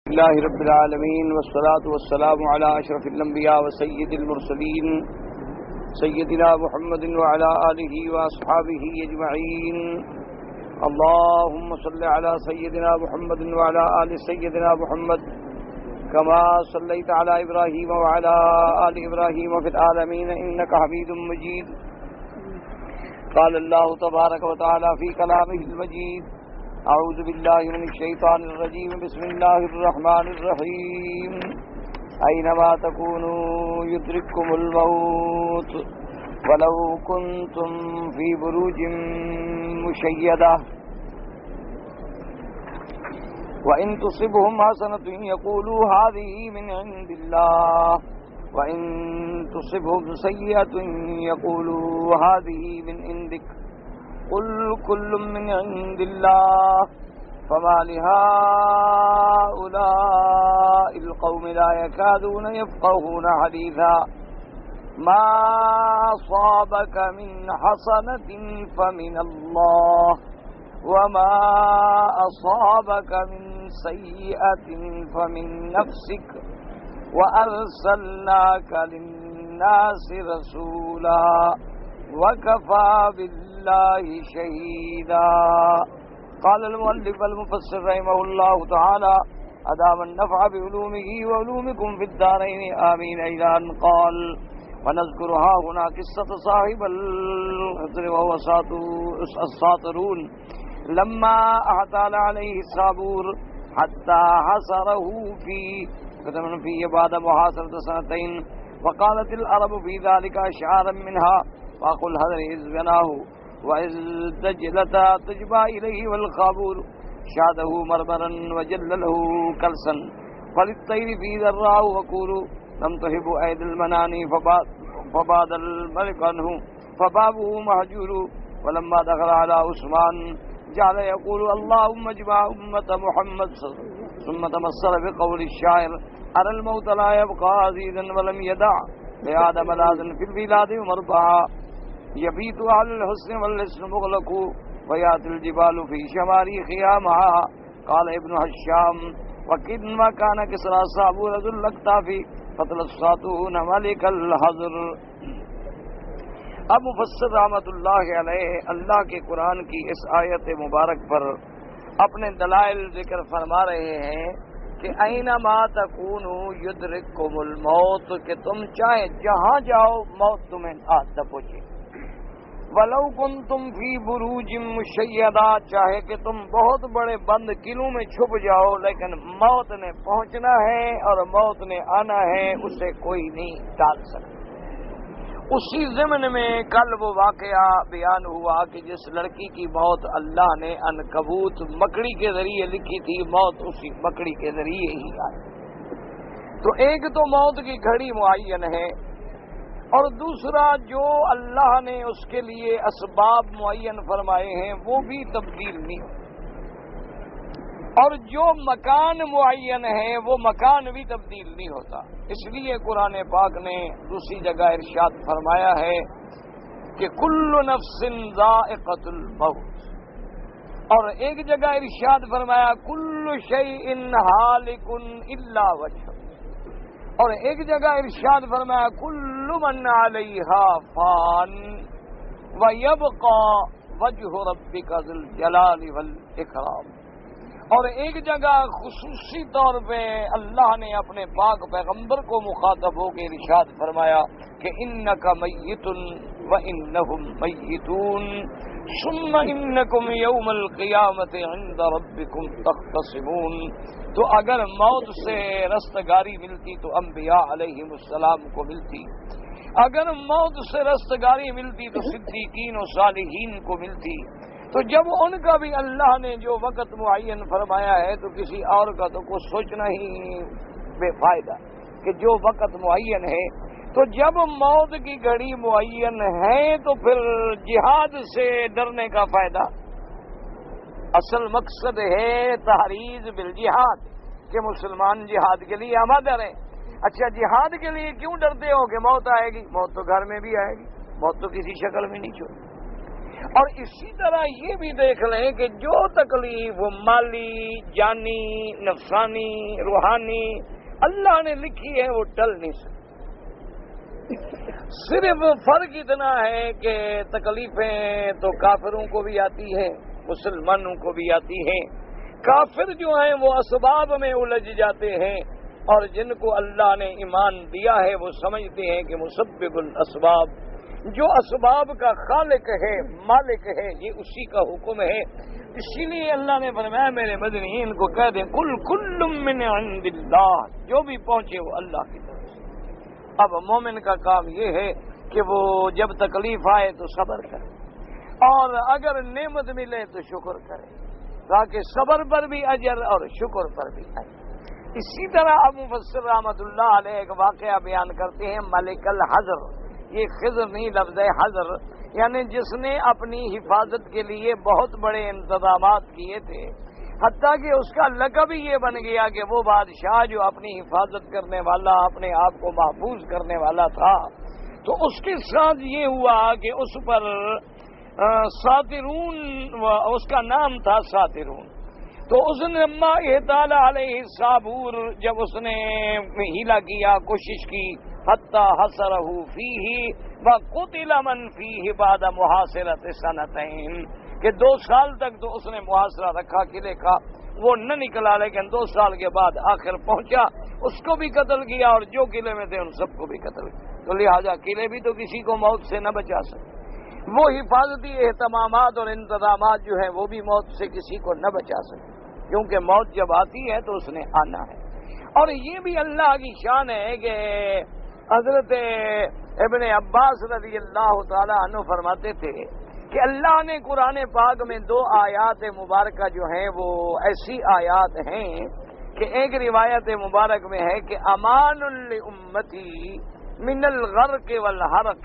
اللہ رب العالمین والصلاة والسلام علی اشرف الانبیاء وسید المرسلین سیدنا محمد وعلی آلہ واصحابہ اجمعین اللہم صل علی سیدنا محمد وعلی آل سیدنا محمد کما صلیت علی ابراہیم وعلی آل ابراہیم فی العالمین انک حمید مجید قال اللہ تبارک وتعالی فی کلامہ المجید اعوذ باللہ من الشیطان الرجیم بسم اللہ الرحمن الرحیم اینما تکونوا یدرککم الموت ولو کنتم فی بروج مشیدہ وَإِن تُصِبْهُمْ حَسَنَةٌ يَقُولُوا هَذِهِ مِنْ عِنْدِ اللَّهِ وَإِن تُصِبْهُمْ سَيِّئَةٌ يَقُولُوا هَذِهِ مِنْ عِنْدِكَ قُلْ كُلٌّ مِنْ عِنْدِ اللَّهِ فَمَا لِهَٰؤُلَاءِ الْقَوْمِ لَا يَكَادُونَ يَفْقَهُونَ حَدِيثًا مَا أَصَابَكَ مِنْ حَسَنَةٍ فَمِنَ اللَّهِ وَمَا أَصَابَكَ مِنْ سَيِّئَةٍ فَمِنْ نَفْسِكَ وَأَرْسَلْنَاكَ لِلنَّاسِ رَسُولًا وَكَفَى بِاللَّهِ شَهِيدًا قال المؤلف المفسر رحمه الله تعالى أدام النفع بعلومه وعلومكم في الدارين آمين إلى أن قال ونذكرها هنا قصة صاحب الحجر وهو الساطرون لما احتال عليه الصابور حتى حصره فيه بعد محاصرة سنتين وقالت العرب في ذلك أشعارا منها وأخو الهدر إذ بناه وإذ دجلتا تجبى إليه والخابور شاده مرمرا وجلله كلسا فللطير في ذراه وكور لم تهب أيدي المناني فباد الملك عنه فبابه مهجور ولما دخل على عثمان جعل يقول اللهم اجمع أمة محمد ثم تمثل بقول الشاعر أرى الموت لا يبقى عزيزا ولم يدع لآدم لاذا في البلاد مربعا يبيت على الحسن والحسن مغلق ويأتي الجبال في شماريخها معها قال ابن هشام وكما كان كسرى صابور ذو الأكتاف فطل الساطون ملك الحضر. اب مفسر رحمت اللہ علیہ اللہ کے قرآن کی اس آیت مبارک پر اپنے دلائل ذکر فرما رہے ہیں کہ اینما تکونوا یدرککم الموت کہ تم چاہے جہاں جاؤ موت تمہیں نہ پہنچے. ولو کنتم فی بروج مشیدہ چاہے کہ تم بہت بڑے بند قلعوں میں چھپ جاؤ لیکن موت نے پہنچنا ہے اور موت نے آنا ہے اسے کوئی نہیں ٹال سکتا. اسی ضمن میں کل وہ واقعہ بیان ہوا کہ جس لڑکی کی موت اللہ نے عنکبوت مکڑی کے ذریعے لکھی تھی موت اسی مکڑی کے ذریعے ہی آئی. تو ایک تو موت کی گھڑی معین ہے اور دوسرا جو اللہ نے اس کے لیے اسباب معین فرمائے ہیں وہ بھی تبدیل نہیں ہوتے اور جو مکان معین ہے وہ مکان بھی تبدیل نہیں ہوتا. اس لیے قرآن پاک نے دوسری جگہ ارشاد فرمایا ہے کہ کل نفس ذائقۃ الموت اور ایک جگہ ارشاد فرمایا کل شیء ہالک الا وجہہ اور ایک جگہ ارشاد فرمایا کل من علیہا فان ویبقى وجہ ربک ذو الجلال والاکرام. اور ایک جگہ خصوصی طور پہ اللہ نے اپنے پاک پیغمبر کو مخاطب ہو کے ارشاد فرمایا کہ انک میت وانہم میتون ثم انکم یوم القیامت عند ربکم تختصمون. تو اگر موت سے رستگاری ملتی تو انبیاء علیہم السلام کو ملتی, اگر موت سے رستگاری ملتی تو صدیقین و صالحین کو ملتی. تو جب ان کا بھی اللہ نے جو وقت معین فرمایا ہے تو کسی اور کا تو کچھ سوچنا ہی بے فائدہ کہ جو وقت معین ہے. تو جب موت کی گھڑی معین ہے تو پھر جہاد سے ڈرنے کا فائدہ. اصل مقصد ہے تحریض بالجہاد کہ مسلمان جہاد کے لیے آمادہ رہیں. اچھا جہاد کے لیے کیوں ڈرتے ہو کہ موت آئے گی؟ موت تو گھر میں بھی آئے گی, موت تو کسی شکل میں نہیں چھوڑے. اور اسی طرح یہ بھی دیکھ لیں کہ جو تکلیف مالی، جانی، نفسانی، روحانی اللہ نے لکھی ہے وہ ٹل نہیں سکتی۔ صرف فرق اتنا ہے کہ تکلیفیں تو کافروں کو بھی آتی ہیں، مسلمانوں کو بھی آتی ہیں۔ کافر جو ہیں وہ اسباب میں الجھ جاتے ہیں، اور جن کو اللہ نے ایمان دیا ہے وہ سمجھتے ہیں کہ مسبب الاسباب، جو اسباب کا خالق ہے، مالک ہے، یہ اسی کا حکم ہے۔ اسی لیے اللہ نے فرمایا میرے مدنیین کو کہہ دیں کل من عند اللہ، جو بھی پہنچے وہ اللہ کی طرف سے۔ اب مومن کا کام یہ ہے کہ وہ جب تکلیف آئے تو صبر کرے، اور اگر نعمت ملے تو شکر کرے، تاکہ صبر پر بھی اجر اور شکر پر بھی اجر۔ اسی طرح ابو مفسر رحمۃ اللہ علیہ ایک واقعہ بیان کرتے ہیں، ملک الحضر، یہ خضر نہیں لفظ ہے حضر، یعنی جس نے اپنی حفاظت کے لیے بہت بڑے انتظامات کیے تھے، حتیٰ کہ اس کا لقب ہی یہ بن گیا کہ وہ بادشاہ جو اپنی حفاظت کرنے والا، اپنے آپ کو محفوظ کرنے والا تھا۔ تو اس کے ساتھ یہ ہوا کہ اس پر ساترون، اس کا نام تھا ساترون۔ تو اس نے اما احتال علیہ صابور، جب اس نے ہیلا کیا، کوشش کی، حتی حسرہ فیہ وقتل من فیہ بعد محاصرۃ سنتین، کہ 2 سال تک تو اس نے محاصرہ رکھا قلعے کا، وہ نہ نکلا، لیکن 2 سال کے بعد آخر پہنچا، اس کو بھی قتل کیا اور جو قلعے میں تھے ان سب کو بھی قتل کیا۔ تو لہذا قلعے بھی تو کسی کو موت سے نہ بچا سکتے، وہ حفاظتی اہتمامات اور انتظامات جو ہیں وہ بھی موت سے کسی کو نہ بچا سکتے، کیونکہ موت جب آتی ہے تو اس نے آنا ہے۔ اور یہ بھی اللہ کی شان ہے کہ حضرت ابن عباس رضی اللہ تعالی عنہ فرماتے تھے کہ اللہ نے قرآن پاک میں 2 آیات مبارکہ جو ہیں وہ ایسی آیات ہیں کہ ایک روایت مبارک میں ہے کہ امان لامتی من الغرق والحرق،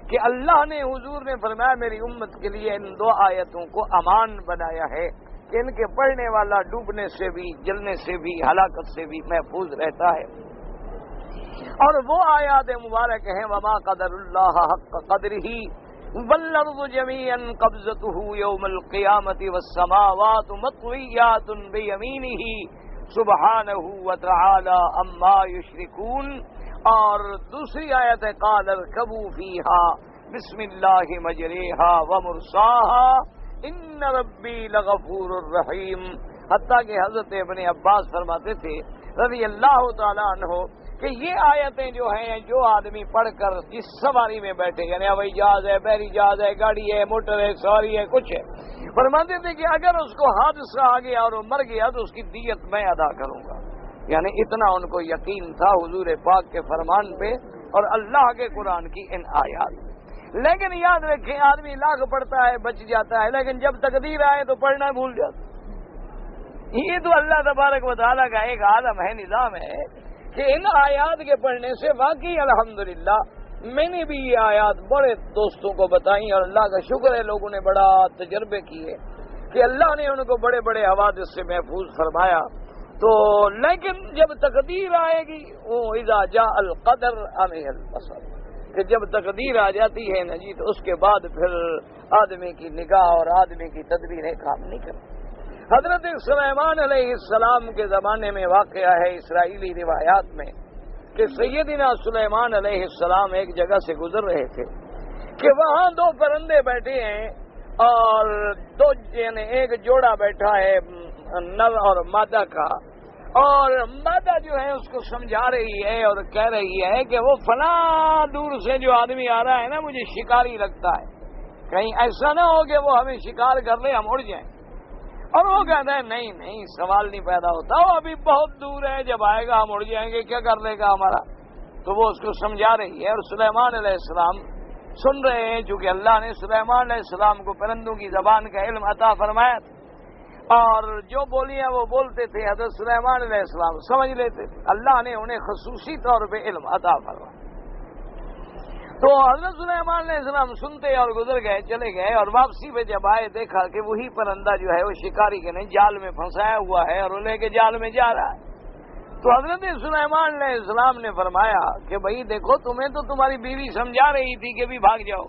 کہ اللہ نے حضور نے فرمایا میری امت کے لیے ان 2 آیتوں کو امان بنایا ہے کہ ان کے پڑھنے والا ڈوبنے سے بھی، جلنے سے بھی، ہلاکت سے بھی محفوظ رہتا ہے۔ اور وہ آیات مبارک ہیں وما قدر اللہ حق قدرہ والارض جميعا قبضته يوم القيامة والسماوات مطويات بيمينه سبحانہ وتعالی عما یشرکون۔ اور دوسری آیت ہے قال ارکبوا فیها بسم اللہ مجریہا ومرساہا ان ربی لغفور الرحیم۔ حتیٰ کہ حضرت ابن عباس فرماتے تھے رضی اللہ تعالیٰ عنہ کہ یہ آیتیں جو ہیں جو آدمی پڑھ کر جس سواری میں بیٹھے، یعنی ہوائی جہاز ہے، بحری جہاز ہے، گاڑی ہے، موٹر ہے، سواری ہے، کچھ ہے، فرماتے تھے کہ اگر اس کو حادثہ آ گیا اور وہ مر گیا تو اس کی دیت میں ادا کروں گا۔ یعنی اتنا ان کو یقین تھا حضور پاک کے فرمان پہ اور اللہ کے قرآن کی ان آیات۔ لیکن یاد رکھیں آدمی لاکھ پڑھتا ہے بچ جاتا ہے، لیکن جب تقدیر آئے تو پڑھنا بھول جاتا ہے۔ یہ تو اللہ تبارک و تعالیٰ کا ایک عالم ہے، نظام ہے کہ ان آیات کے پڑھنے سے واقعی الحمدللہ میں نے بھی یہ آیات بڑے دوستوں کو بتائیں اور اللہ کا شکر ہے لوگوں نے بڑا تجربے کیے کہ اللہ نے ان کو بڑے بڑے حوادث سے محفوظ فرمایا۔ تو لیکن جب تقدیر آئے گی وہ اذا جاء القدر عمیہ البصر، کہ جب تقدیر آ جاتی ہے نا جی تو اس کے بعد پھر آدمی کی نگاہ اور آدمی کی تدبیریں کام نہیں کرتی۔ حضرت سلیمان علیہ السلام کے زمانے میں واقعہ ہے اسرائیلی روایات میں کہ سیدنا سلیمان علیہ السلام ایک جگہ سے گزر رہے تھے کہ وہاں 2 پرندے بیٹھے ہیں اور یعنی ایک جوڑا بیٹھا ہے نر اور مادہ کا، اور مادہ جو ہے اس کو سمجھا رہی ہے اور کہہ رہی ہے کہ وہ فلاں دور سے جو آدمی آ رہا ہے نا مجھے شکاری لگتا ہے، کہیں ایسا نہ ہو کہ وہ ہمیں شکار کر لے ہم اڑ جائیں۔ اور وہ کہتا ہے نہیں نہیں سوال نہیں پیدا ہوتا، وہ ابھی بہت دور ہے، جب آئے گا ہم اڑ جائیں گے، کیا کر لے گا ہمارا۔ تو وہ اس کو سمجھا رہی ہے اور سلیمان علیہ السلام سن رہے ہیں، چونکہ اللہ نے سلیمان علیہ السلام کو پرندوں کی زبان کا علم عطا فرمایا تھا اور جو بولیاں وہ بولتے تھے حضرت سلیمان علیہ السلام سمجھ لیتے تھے، اللہ نے انہیں خصوصی طور پہ علم عطا فرمایا۔ تو حضرت سلیمان علیہ السلام سنتے اور گزر گئے، چلے گئے، اور واپسی پہ جب آئے دیکھا کہ وہی پرندہ جو ہے وہ شکاری کے نہیں جال میں پھنسایا ہوا ہے اور وہ لے کے جال میں جا رہا ہے۔ تو حضرت سلیمان علیہ السلام نے فرمایا کہ بھائی دیکھو تمہیں تو تمہاری بیوی سمجھا رہی تھی کہ بھی بھاگ جاؤ،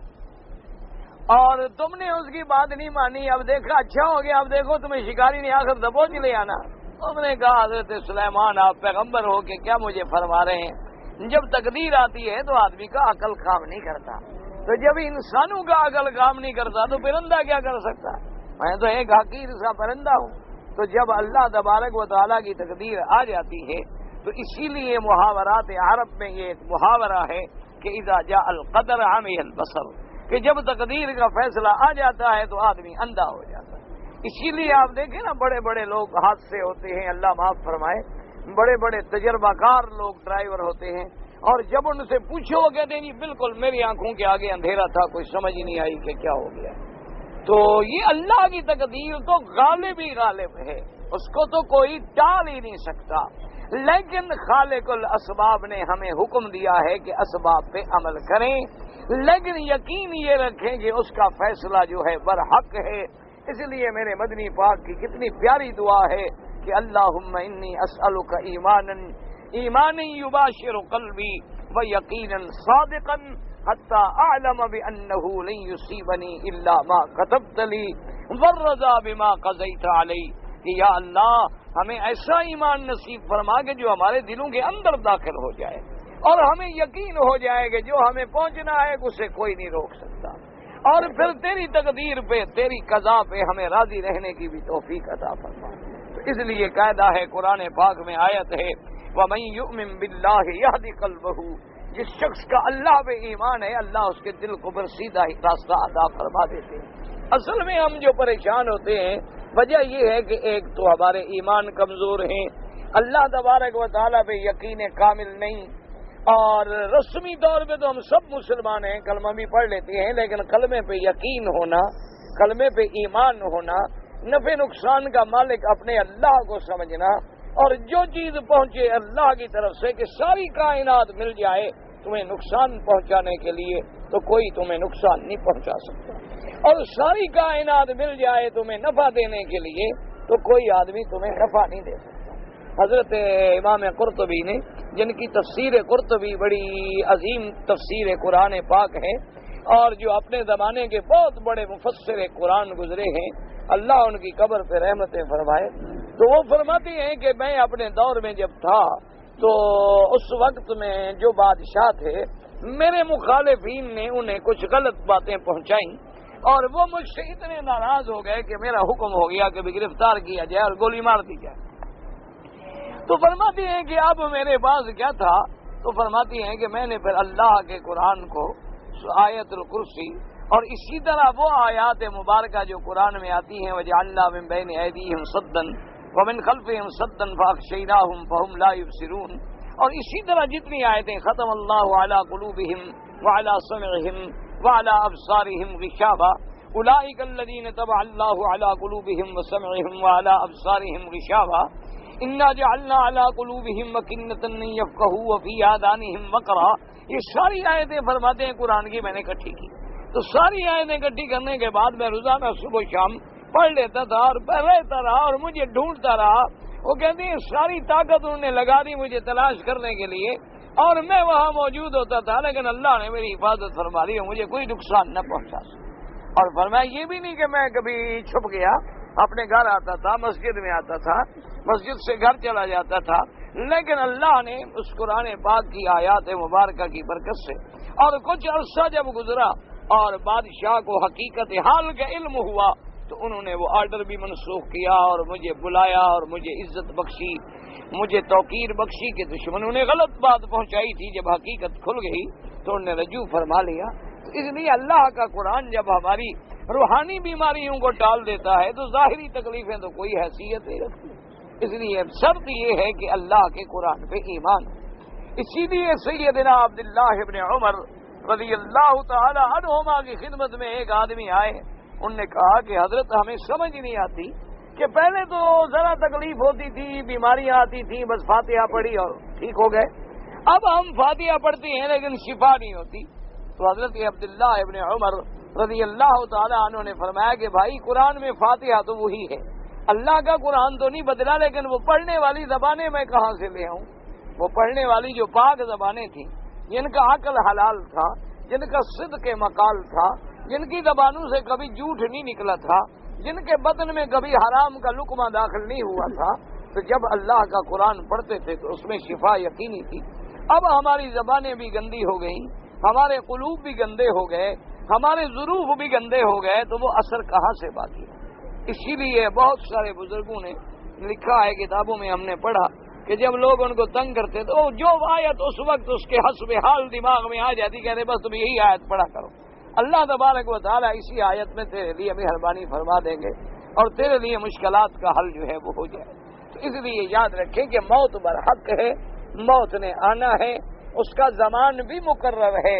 اور تم نے اس کی بات نہیں مانی، اب دیکھا اچھا ہو گیا، اب دیکھو تمہیں شکاری نے آخر دبوچ لے آنا۔ تم نے کہا حضرت سلیمان آپ پیغمبر ہو کے کیا مجھے فرما رہے ہیں؟ جب تقدیر آتی ہے تو آدمی کا عقل کام نہیں کرتا، تو جب انسانوں کا عقل کام نہیں کرتا تو پرندہ کیا کر سکتا؟ میں تو ایک حقیر سا پرندہ ہوں۔ تو جب اللہ تبارک و تعالیٰ کی تقدیر آ جاتی ہے تو اسی لیے محاورات عرب میں یہ ایک محاورہ ہے کہ اذا جاء القدر عمی البصر، کہ جب تقدیر کا فیصلہ آ جاتا ہے تو آدمی اندھا ہو جاتا ہے۔ اسی لیے آپ دیکھیں نا، بڑے بڑے لوگ حادثے ہوتے ہیں، اللہ معاف فرمائے، بڑے بڑے تجربہ کار لوگ ڈرائیور ہوتے ہیں، اور جب ان سے پوچھو وہ کہتے ہیں جی بالکل میری آنکھوں کے آگے اندھیرا تھا، کوئی سمجھ ہی نہیں آئی کہ کیا ہو گیا۔ تو یہ اللہ کی تقدیر تو غالب ہی غالب ہے، اس کو تو کوئی ٹال ہی نہیں سکتا، لیکن خالق الاسباب نے ہمیں حکم دیا ہے کہ اسباب پہ عمل کریں، لیکن یقین یہ رکھیں کہ اس کا فیصلہ جو ہے برحق ہے۔ اس لیے میرے مدنی پاک کی کتنی پیاری دعا ہے کہ اللہم انی اسألک ایمانا یباشر قلبی ویقینا صادقا حتی اعلم بانہ لن یصیبنی الا ما کتبت لی والرضا بما قضیت علی، کہ یا اللہ ہمیں ایسا ایمان نصیب فرما کہ جو ہمارے دلوں کے اندر داخل ہو جائے، اور ہمیں یقین ہو جائے کہ جو ہمیں پہنچنا ہے اسے کوئی نہیں روک سکتا، اور پھر تیری تقدیر پہ، تیری قضا پہ ہمیں راضی رہنے کی بھی توفیق عطا فرما۔ تو اس لیے قاعدہ ہے، قرآن پاک میں آیت ہے وَمَن يُؤْمِن بِاللَّهِ يَهْدِ قَلْبَهُ، جس شخص کا اللہ پہ ایمان ہے اللہ اس کے دل کو پھر سیدھا راستہ عطا فرما دیتے ہیں۔ اصل میں ہم جو پریشان ہوتے ہیں وجہ یہ ہے کہ ایک تو ہمارے ایمان کمزور ہیں، اللہ تبارک و تعالیٰ پہ یقین کامل نہیں، اور رسمی طور پہ تو ہم سب مسلمان ہیں، کلمہ بھی پڑھ لیتے ہیں، لیکن کلمے پہ یقین ہونا، کلمے پہ ایمان ہونا، نفع نقصان کا مالک اپنے اللہ کو سمجھنا، اور جو چیز پہنچے اللہ کی طرف سے، کہ ساری کائنات مل جائے تمہیں نقصان پہنچانے کے لیے تو کوئی تمہیں نقصان نہیں پہنچا سکتا، اور ساری کائنات مل جائے تمہیں نفع دینے کے لیے تو کوئی آدمی تمہیں نفع نہیں دے سکتا۔ حضرت امام قرطبی نے، جن کی تفسیر قرطبی بڑی عظیم تفسیر قرآن پاک ہے، اور جو اپنے زمانے کے بہت بڑے مفسر قرآن گزرے ہیں، اللہ ان کی قبر پہ رحمتیں فرمائے، تو وہ فرماتے ہیں کہ میں اپنے دور میں جب تھا تو اس وقت میں جو بادشاہ تھے میرے مخالفین نے انہیں کچھ غلط باتیں پہنچائیں، اور وہ مجھ سے اتنے ناراض ہو گئے کہ میرا حکم ہو گیا کہ بھی گرفتار کیا جائے اور گولی مار دی جائے۔ تو فرماتے ہیں کہ اب میرے پاس کیا تھا، تو فرماتی ہیں کہ میں نے پھر اللہ کے قرآن کو، آیت الکرسی، اور اسی طرح وہ آیات مبارکہ جو قرآن میں آتی ہیں وَجَعَلْنَا مِن بَيْنِ أَيْدِيهِمْ سَدًّا وَمِن خَلْفِهِمْ سَدًّا فَأَغْشَيْنَاهُمْ فَهُمْ لَا يُبْصِرُونَ، اور اسی طرح جتنی آیتیں ختم اللہ علی قلوبہم وعلی سمعہم وعلی ابصارہم غشاوہ اولئک الذین طبع اللہ علی قلوبہم وسمعہم وعلی ابصارہم غشاوہ انا جعلنا علی قلوبہم اکنۃ ان یفقہوا وفی آذانہم وقرا، یہ ساری آیتیں فرماتے ہیں قرآن کی میں نے اکٹھی کی۔ تو ساری آیتیں اکٹھی کرنے کے بعد میں روزانہ صبح شام پڑھ لیتا تھا اور رہتا رہا، اور مجھے ڈھونڈتا رہا۔ وہ کہتے ہیں ساری طاقت انہوں نے لگا دی مجھے تلاش کرنے کے لیے، اور میں وہاں موجود ہوتا تھا، لیکن اللہ نے میری حفاظت فرما دی اور مجھے کوئی نقصان نہ پہنچا سکا۔ اور فرمایا یہ بھی نہیں کہ میں کبھی چھپ گیا، اپنے گھر آتا تھا، مسجد میں آتا تھا، مسجد سے گھر چلا جاتا تھا، لیکن اللہ نے اس قرآن پاک کی آیات مبارکہ کی برکت سے، اور کچھ عرصہ جب گزرا اور بادشاہ کو حقیقت حال کا علم ہوا تو انہوں نے وہ آرڈر بھی منسوخ کیا اور مجھے بلایا اور مجھے عزت بخشی، مجھے توقیر بخشی کہ دشمنوں نے غلط بات پہنچائی تھی، جب حقیقت کھل گئی تو انہوں نے رجوع فرما لیا۔ تو اس لیے اللہ کا قرآن جب ہماری روحانی بیماریوں کو ٹال دیتا ہے تو ظاہری تکلیفیں تو کوئی حیثیت نہیں رکھتی۔ اس لیے شرط یہ ہے کہ اللہ کے قرآن پہ ایمان۔ اسی لیے سیدنا عبداللہ ابن عمر رضی اللہ تعالی عنہما کی خدمت میں ایک آدمی آئے، انہوں نے کہا کہ حضرت ہمیں سمجھ نہیں آتی کہ پہلے تو ذرا تکلیف ہوتی تھی، بیماریاں آتی تھیں، بس فاتحہ پڑھی اور ٹھیک ہو گئے، اب ہم فاتحہ پڑھتے ہیں لیکن شفا نہیں ہوتی۔ تو حضرت عبداللہ ابن عمر رضی اللہ تعالی عنہ نے فرمایا کہ بھائی قرآن میں فاتحہ تو وہی ہے، اللہ کا قرآن تو نہیں بدلا، لیکن وہ پڑھنے والی زبانیں میں کہاں سے لے آؤں؟ وہ پڑھنے والی جو پاک زبانیں تھیں، جن کا عقل حلال تھا، جن کا صدق مقال تھا، جن کی زبانوں سے کبھی جھوٹ نہیں نکلا تھا، جن کے بدن میں کبھی حرام کا لقمہ داخل نہیں ہوا تھا، تو جب اللہ کا قرآن پڑھتے تھے تو اس میں شفا یقینی تھی۔ اب ہماری زبانیں بھی گندی ہو گئیں، ہمارے قلوب بھی گندے ہو گئے، ہمارے ظروف بھی گندے ہو گئے، تو وہ اثر کہاں سے باقی ہے؟ اسی لیے بہت سارے بزرگوں نے لکھا ہے، کتابوں میں ہم نے پڑھا کہ جب لوگ ان کو تنگ کرتے تو جو آیت اس وقت اس کے حسب حال دماغ میں آ جاتی، کہتے بس تم یہی آیت پڑھا کرو۔ اللہ تبارک و تعالیٰ اسی آیت میں تیرے لیے مہربانی فرما دیں گے اور تیرے لیے مشکلات کا حل جو ہے وہ ہو جائے۔ تو اس لیے یاد رکھیں کہ موت برحق ہے، موت نے آنا ہے، اس کا زمان بھی مقرر ہے،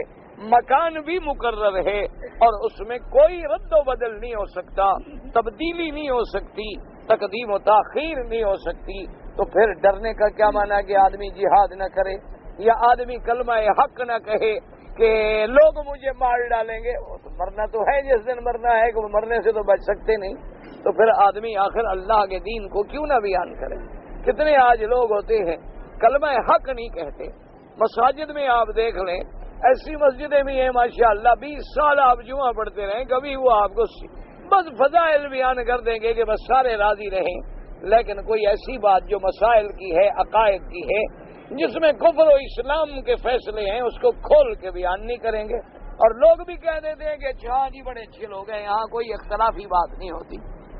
مکان بھی مقرر ہے، اور اس میں کوئی رد و بدل نہیں ہو سکتا، تبدیلی نہیں ہو سکتی، تقدیم و تاخیر نہیں ہو سکتی۔ تو پھر ڈرنے کا کیا معنی کہ آدمی جہاد نہ کرے یا آدمی کلمہ حق نہ کہے کہ لوگ مجھے مار ڈالیں گے؟ وہ تو مرنا تو ہے، جس دن مرنا ہے کہ وہ مرنے سے تو بچ سکتے نہیں۔ تو پھر آدمی آخر اللہ کے دین کو کیوں نہ بیان کرے؟ کتنے آج لوگ ہوتے ہیں کلمہ حق نہیں کہتے۔ مساجد میں آپ دیکھ لیں، ایسی مسجدیں بھی ہیں ماشاءاللہ 20 سال آپ جمعہ پڑھتے رہیں، کبھی وہ آپ کو بس فضائل بیان کر دیں گے کہ بس سارے راضی رہیں، لیکن کوئی ایسی بات جو مسائل کی ہے، عقائد کی ہے، جس میں کفر و اسلام کے فیصلے ہیں، اس کو کھول کے بیان نہیں کریں گے۔ اور لوگ بھی کہہ دیتے ہیں کہ اچھا جی بڑے اچھے لوگ ہیں، یہاں کوئی اختلافی بات نہیں ہوتی۔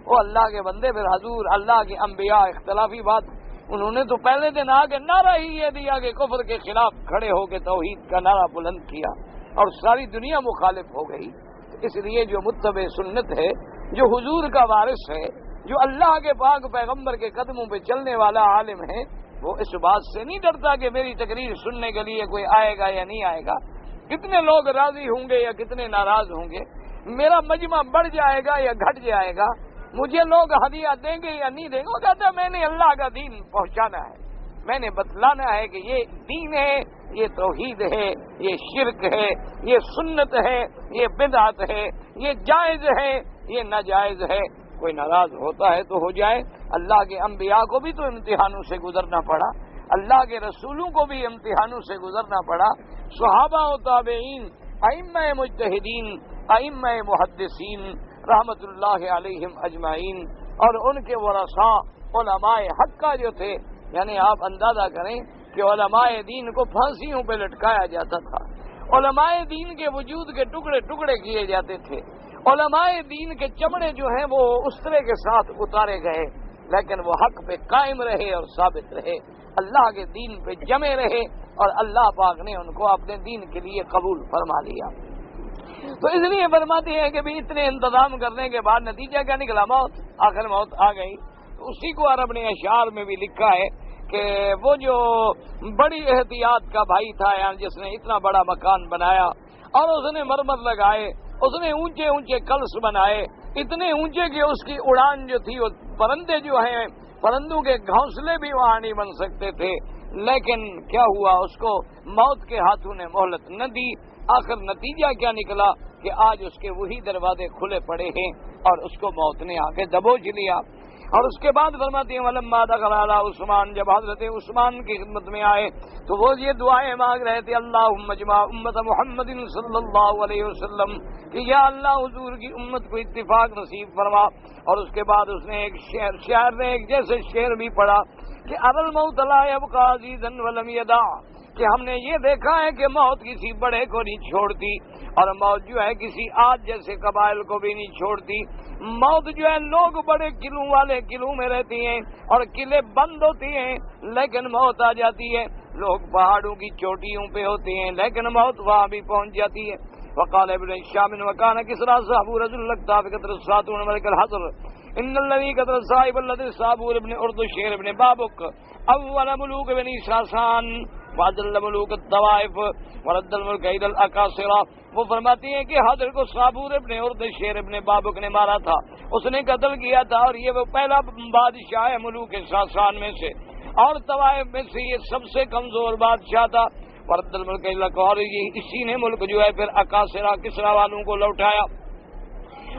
وہ اللہ کے بندے، پھر حضور اللہ کے انبیاء اختلافی بات، انہوں نے تو پہلے دن آ کے نعرہ ہی یہ دیا کہ کفر کے خلاف کھڑے ہو کے توحید کا نعرہ بلند کیا، اور ساری دنیا مخالف ہو گئی۔ اس لیے جو متبع سنت ہے، جو حضور کا وارث ہے، جو اللہ کے پاک پیغمبر کے قدموں پہ چلنے والا عالم ہے، وہ اس بات سے نہیں ڈرتا کہ میری تقریر سننے کے لیے کوئی آئے گا یا نہیں آئے گا، کتنے لوگ راضی ہوں گے یا کتنے ناراض ہوں گے، میرا مجمع بڑھ جائے گا یا گھٹ جائے گا، مجھے لوگ ہدیہ دیں گے یا نہیں دیں گے۔ وہ کہتا ہے میں نے اللہ کا دین پہنچانا ہے، میں نے بتلانا ہے کہ یہ دین ہے، یہ توحید ہے، یہ شرک ہے، یہ سنت ہے، یہ بدعت ہے، یہ جائز ہے، یہ ناجائز ہے۔ کوئی ناراض ہوتا ہے تو ہو جائے، اللہ کے انبیاء کو بھی تو امتحانوں سے گزرنا پڑا، اللہ کے رسولوں کو بھی امتحانوں سے گزرنا پڑا، صحابہ و تابعین، ائمہ مجتہدین، ائمہ محدثین رحمت اللہ علیہم اجمعین، اور ان کے ورثاء علماء حق کا جو تھے، یعنی آپ اندازہ کریں کہ علماء دین کو پھانسیوں پہ لٹکایا جاتا تھا، علماء دین کے وجود کے ٹکڑے ٹکڑے کیے جاتے تھے، علماء دین کے چمڑے جو ہیں وہ استرے کے ساتھ اتارے گئے، لیکن وہ حق پہ قائم رہے اور ثابت رہے، اللہ کے دین پہ جمے رہے، اور اللہ پاک نے ان کو اپنے دین کے لیے قبول فرما لیا۔ تو اس لیے فرماتے ہیں کہ بھی اتنے انتظام کرنے کے بعد نتیجہ کیا نکلا؟ موت، آخر موت آ گئی۔ تو اسی کو عرب نے اشعار میں بھی لکھا ہے کہ وہ جو بڑی احتیاط کا بھائی تھا، یعنی جس نے اتنا بڑا مکان بنایا اور اس نے مرمر لگائے، اس نے اونچے اونچے کلس بنائے، اتنے اونچے کہ اس کی اڑان جو تھی، وہ پرندے جو ہیں، پرندوں کے گھونسلے بھی وہاں نہیں بن سکتے تھے، لیکن کیا ہوا؟ اس کو موت کے ہاتھوں نے مہلت نہ دی۔ آخر نتیجہ کیا نکلا کہ آج اس کے وہی دروازے کھلے پڑے ہیں اور اس کو موت نے آ کے دبوچ لیا۔ اور اس کے بعد فرماتے ہیں وَلَمَّا دَخَلَ عَلَىٰ عثمان، جب حضرت عثمان کی خدمت میں آئے تو وہ یہ دعائیں مانگ رہے تھے، اللہم اجمع امت محمد صلی اللہ علیہ وسلم، کہ یا اللہ حضور کی امت کو اتفاق نصیب فرما۔ اور اس کے بعد اس نے ایک شاعر نے ایک جیسے شعر بھی پڑھا کہ اَرَى الْمَوْتَ لَا يَبْقَىٰ عَزِيزًا وَلَمْ يَدَعْ، کہ ہم نے یہ دیکھا ہے کہ موت کسی بڑے کو نہیں چھوڑتی، اور موت جو ہے کسی آج جیسے قبائل کو بھی نہیں چھوڑتی۔ موت جو ہے لوگ بڑے قلعوں والے قلعوں میں رہتی ہیں اور قلعے بند ہوتی ہیں، لیکن موت آ جاتی ہے، لوگ پہاڑوں کی چوٹیوں پہ ہوتے ہیں لیکن موت وہاں بھی پہنچ جاتی ہے۔ وقال ابن شام وکان کسرا صاحب رجل لگتا فکر ساتون ملک الحضر ان الذي قتل صاحب الذي صابور ابن اردو شیر ابن بابک اول ملوک بنی ساسان وعدل ملوک الطوائف ورد الملک عید الاکاصرہ۔ وہ فرماتی ہیں کہ حضر کو صابور ابن ارد شیر ابن بابک نے مارا تھا، اس نے قتل کیا تھا، اور یہ وہ پہلا بادشاہ ہے ملوک ساسان میں سے، اور طوائف میں سے یہ سب سے کمزور بادشاہ تھا۔ ورد الملک عید الاکاصرہ، اور اسی نے ملک جو ہے پھر اکاصرہ کسرا والوں کو لوٹایا۔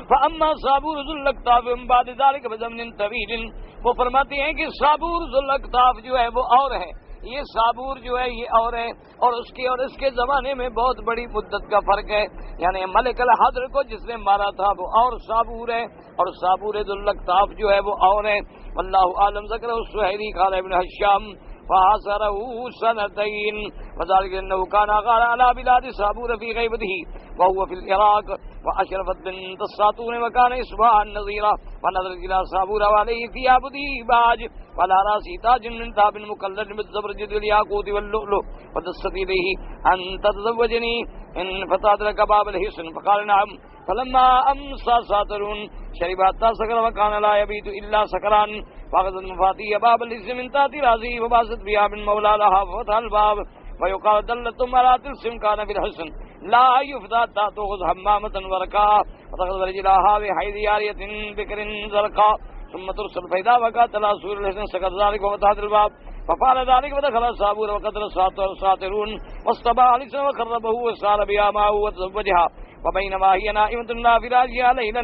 فاما صابور ذو الاکتاف من بعد ذلك بزمن طویل، وہ فرماتے ہیں کہ صابور ذو الاکتاف جو ہے وہ اور ہے، یہ صابور جو ہے یہ اور ہے، اور اس کی اور اس کے زمانے میں بہت بڑی مدت کا فرق ہے. یعنی ملک الحضر کو جس نے مارا تھا وہ اور صابور ہے، اور صابور ذو الاکتاف جو ہے وہ اور ہے. واللہ عالم. ذکر السہیلی قال ابن حشام فحاصره سنتين وذلك انه كان غار على بلاد صابور في غيبته وهو في العراق واشرفت بنت الساطون وكان اسمها النظيرة ونظر الى صابور وعليه ثياب ديباج وعلى راسه تاج من ذهب مكلل بالزبرجد والياقوت واللؤلؤ فدست اليه ان تتزوجني ان فتات لك باب الحسن فقال نعم. فلما امسى ساترون شرب حتى سكر وكان لا يبيت الا سكران فاخذت مفاتيح باب الحسن من تحت راسه وباست بها من مولى لها ففتح الباب ويقال دلتم على تلسم كان بالحسن لا يفدى تأخذ حمامة وركاء وتأخذ رجلها بحيث يارية بكر زرقاء ثم ترسل فإذا وقعت لها سور الحسن سكت ذلك وفتحت الباب ففعل ذلك ودخل صابور وقتل الساطرون واصطبع الحسن وخربه وسار بها معه وتزوجها وبينما هي نائمة لا فراشها ليلا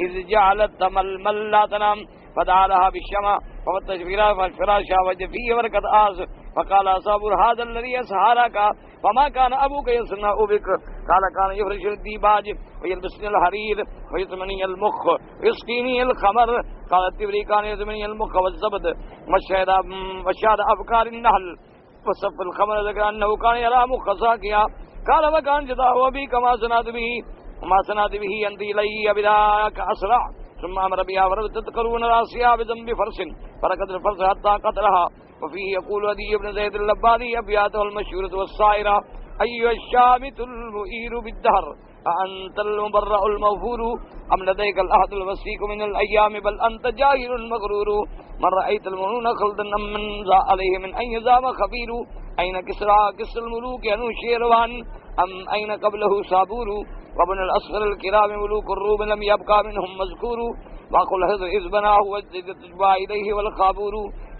إذ جعلت تململ لا تنام فدعا لها بالشمع ففتش فراشها وجفيه وركت آس فقال صابور هذا الذي يسهرك فما كان أبوك يصنع بك قال كان يفرش الديباج ويلبسني الحرير ويطمني المخ ويسقيني الخمر قال التبري كان يطمني المخ والزبد وشاد أفكار النحل وصف الخمر ذكر أنه كان يرى مخ ساقيا قال وكان جزاؤه بي كما صنعت به وما صنعت به أنت إلي بذاك أسرع ثم أمر بها ورد تذكرون راسها بذنب فرس فركض الفرس حتى قتلها. وفيه يقول عدي بن زيد اللباني أبياته المشهورة والصائرة أيها الشامت المؤير بالدهر أأنت المبرأ المغفور أم لديك الأحد الوثيق من الأيام بل أنت جاهل مغرور من رأيت المنون خلدا أم من ذا عليه من أي ذا خبير أين كسرى كسر الملوك أنوشيروان أم أين قبله صابور وابن الأصغر الكرام ملوك الروم لم يبقى منهم مذكور وقل هذا إذ بناه وجد تجبى إليه والخابور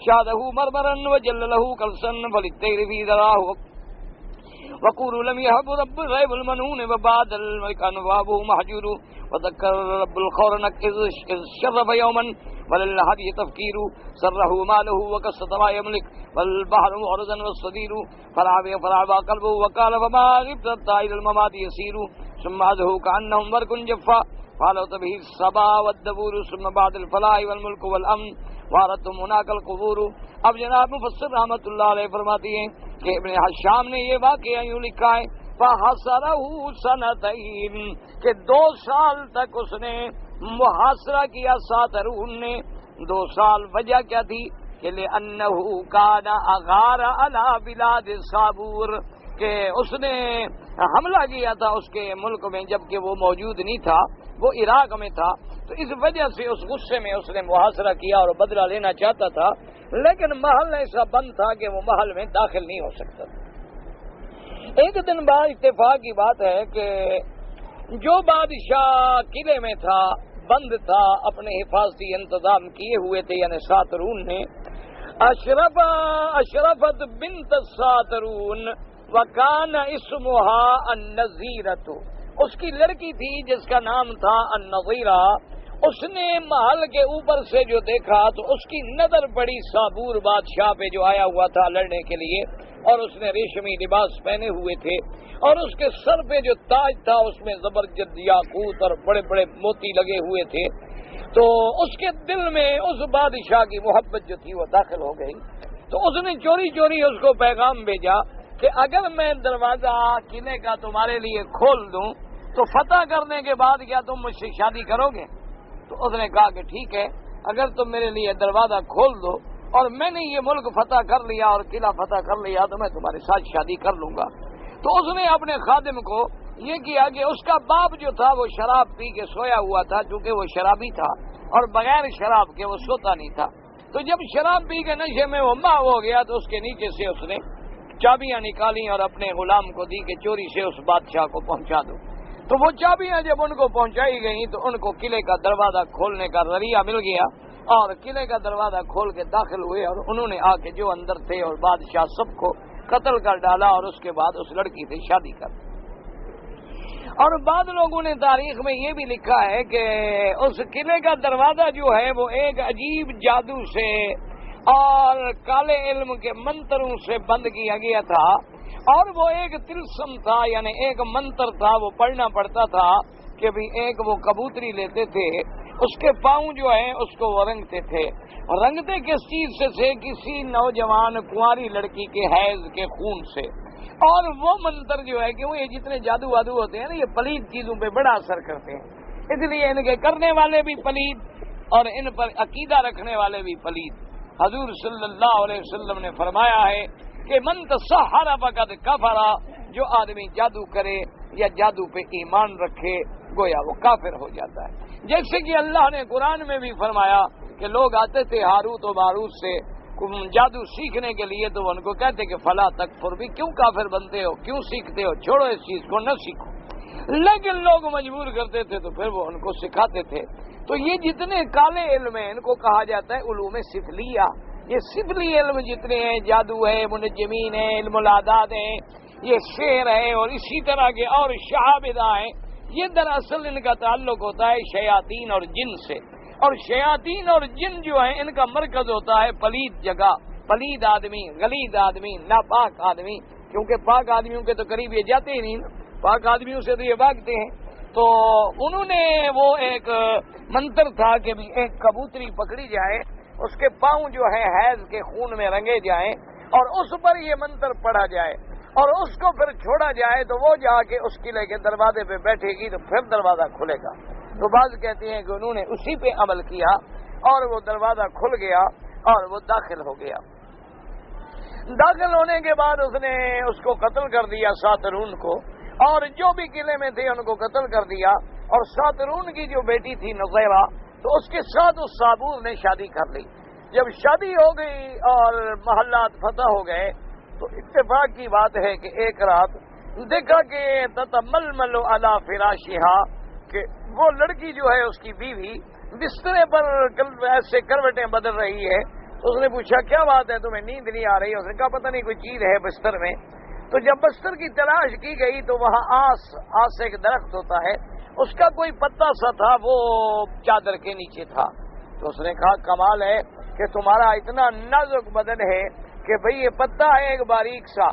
شاده مرمرا وجل له كلسا فللتير في ذراه وقولوا لم يهب رب الغيب المنون وبعد الملك أنوابه محجور وذكر رب الخورنك إذ شرف يوما وللهدي تفكير سره ماله وقصة ما يملك والبحر معرضا والصدير فرعب قلبه وقال فما غبت الطائر الممات يسير ثم عزه كأنهم برق جفا فعلوت به الصبا والدبور ثم بعد الفلاح والملك والأمن وارتم هناك القبور. اب جناب مفسر رحمت اللہ علیہ فرماتی ہیں کہ ابن حشام نے یہ واقعہ یوں لکھا ہے فحصرہ سنتین کہ 2 سال تک اس نے محاصرہ کیا ساترون نے. 2 سال وجہ کیا تھی کہ لأنہ کان اغار علی بلاد صابور کہ اس نے حملہ کیا تھا اس کے ملک میں جبکہ وہ موجود نہیں تھا، وہ عراق میں تھا، تو اس وجہ سے اس غصے میں اس نے محاصرہ کیا اور بدلہ لینا چاہتا تھا، لیکن محل ایسا بند تھا کہ وہ محل میں داخل نہیں ہو سکتا. ایک دن بعد اتفاق کی بات ہے کہ جو بادشاہ قلعے میں تھا، بند تھا، اپنے حفاظتی انتظام کیے ہوئے تھے یعنی ساترون نے، اشرفت بنت ساترون وکان اسمها النظیرۃ، اس کی لڑکی تھی جس کا نام تھا النظیرہ. اس نے محل کے اوپر سے جو دیکھا تو اس کی نظر پڑی صابور بادشاہ پہ جو آیا ہوا تھا لڑنے کے لیے، اور اس نے ریشمی لباس پہنے ہوئے تھے اور اس کے سر پہ جو تاج تھا اس میں زبرجد یاقوت اور بڑے بڑے موتی لگے ہوئے تھے. تو اس کے دل میں اس بادشاہ کی محبت جو تھی وہ داخل ہو گئی. تو اس نے چوری چوری اس کو پیغام بھیجا کہ اگر میں دروازہ قلعے کا تمہارے لیے کھول دوں تو فتح کرنے کے بعد کیا تم مجھ سے شادی کرو گے؟ تو اس نے کہا کہ ٹھیک ہے، اگر تم میرے لیے دروازہ کھول دو اور میں نے یہ ملک فتح کر لیا اور قلعہ فتح کر لیا تو میں تمہارے ساتھ شادی کر لوں گا. تو اس نے اپنے خادم کو یہ کیا کہ اس کا باپ جو تھا وہ شراب پی کے سویا ہوا تھا، چونکہ وہ شرابی تھا اور بغیر شراب کے وہ سوتا نہیں تھا. تو جب شراب پی کے نشے میں وہ ماں ہو گیا تو اس کے نیچے سے اس نے چابیاں نکالی اور اپنے غلام کو دی کہ چوری سے اس بادشاہ کو پہنچا دو. تو وہ چابیاں جب ان کو پہنچائی گئیں تو ان کو قلعے کا دروازہ کھولنے کا ذریعہ مل گیا اور قلعے کا دروازہ کھول کے داخل ہوئے اور انہوں نے آ کے جو اندر تھے اور بادشاہ سب کو قتل کر ڈالا اور اس کے بعد اس لڑکی سے شادی کر. اور بعض لوگوں نے تاریخ میں یہ بھی لکھا ہے کہ اس قلعے کا دروازہ جو ہے وہ ایک عجیب جادو سے اور کالے علم کے منتروں سے بند کیا گیا تھا، اور وہ ایک تلسم تھا، یعنی ایک منتر تھا، وہ پڑھنا پڑتا تھا کہ بھی ایک وہ کبوتری لیتے تھے، اس کے پاؤں جو ہے اس کو وہ رنگتے تھے، رنگتے کس چیز سے تھے؟ کسی نوجوان کنواری لڑکی کے حیض کے خون سے۔ اور وہ منتر جو ہے کہ وہ یہ جتنے جادو وادو ہوتے ہیں نا، یہ پلید چیزوں پہ بڑا اثر کرتے ہیں، اس لیے ان کے کرنے والے بھی پلید اور ان پر عقیدہ رکھنے والے بھی پلید۔ حضور صلی اللہ علیہ وسلم نے فرمایا ہے کہ من تسحر فقد کفر، جو آدمی جادو کرے یا جادو پہ ایمان رکھے گویا وہ کافر ہو جاتا ہے۔ جیسے کہ اللہ نے قرآن میں بھی فرمایا کہ لوگ آتے تھے ہاروت و ماروت سے جادو سیکھنے کے لیے، تو ان کو کہتے کہ فلا تکفر، بھی کیوں کافر بنتے ہو، کیوں سیکھتے ہو، چھوڑو اس چیز کو، نہ سیکھو۔ لیکن لوگ مجبور کرتے تھے تو پھر وہ ان کو سکھاتے تھے۔ تو یہ جتنے کالے علم ہیں ان کو کہا جاتا ہے علوم سفلیہ۔ یہ سفلی علم جتنے ہیں، جادو ہے، منجمین ہے، علم العادات ہے، یہ شعر ہے، اور اسی طرح کے اور شعابدہ ہیں، یہ دراصل ان کا تعلق ہوتا ہے شیاطین اور جن سے، اور شیاطین اور جن جو ہیں ان کا مرکز ہوتا ہے پلید جگہ، پلید آدمی، غلیظ آدمی، ناپاک آدمی، کیونکہ پاک آدمیوں کے تو قریب یہ جاتے ہی نہیں نا، پاک آدمیوں سے تو یہ بھاگتے ہیں۔ تو انہوں نے وہ ایک منتر تھا کہ بھی ایک کبوتری پکڑی جائے، اس کے پاؤں جو ہے حیض کے خون میں رنگے جائیں، اور اس پر یہ منتر پڑھا جائے، اور اس کو پھر چھوڑا جائے تو وہ جا کے اس قلعے کے دروازے پہ بیٹھے گی تو پھر دروازہ کھلے گا۔ تو بعض کہتے ہیں کہ انہوں نے اسی پہ عمل کیا اور وہ دروازہ کھل گیا اور وہ داخل ہو گیا۔ داخل ہونے کے بعد اس نے اس کو قتل کر دیا، ساترون کو، اور جو بھی قلعے میں تھے ان کو قتل کر دیا، اور ساترون کی جو بیٹی تھی نظیرہ، تو اس کے ساتھ اس صابور نے شادی کر لی۔ جب شادی ہو گئی اور محلات فتح ہو گئے تو اتفاق کی بات ہے کہ ایک رات دیکھا کہ تتململ علی فراشہا، کہ وہ لڑکی جو ہے اس کی بیوی بسترے پر ایسے کروٹیں بدل رہی ہے۔ تو اس نے پوچھا کیا بات ہے، تمہیں نیند نہیں آ رہی؟ اس نے کہا پتہ نہیں کوئی چیز ہے بستر میں۔ تو جب بستر کی تلاش کی گئی تو وہاں آس ایک درخت ہوتا ہے، اس کا کوئی پتا سا تھا، وہ چادر کے نیچے تھا۔ تو اس نے کہا کمال ہے کہ تمہارا اتنا نازک بدن ہے کہ بھئی یہ پتا ہے ایک باریک سا،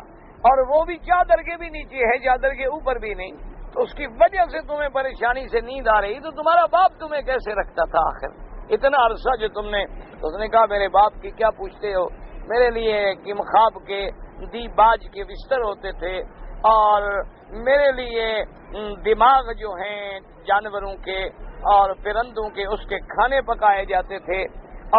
اور وہ بھی چادر کے بھی نیچے ہے، چادر کے اوپر بھی نہیں، تو اس کی وجہ سے تمہیں پریشانی سے نیند آ رہی، تو تمہارا باپ تمہیں کیسے رکھتا تھا آخر اتنا عرصہ جو تم نے؟ تو اس نے کہا میرے باپ کی کیا پوچھتے ہو، میرے لیے کمخاب کے دی باج کے بستر ہوتے تھے، اور میرے لیے دماغ جو ہیں جانوروں کے اور پرندوں کے اس کے کھانے پکائے جاتے تھے،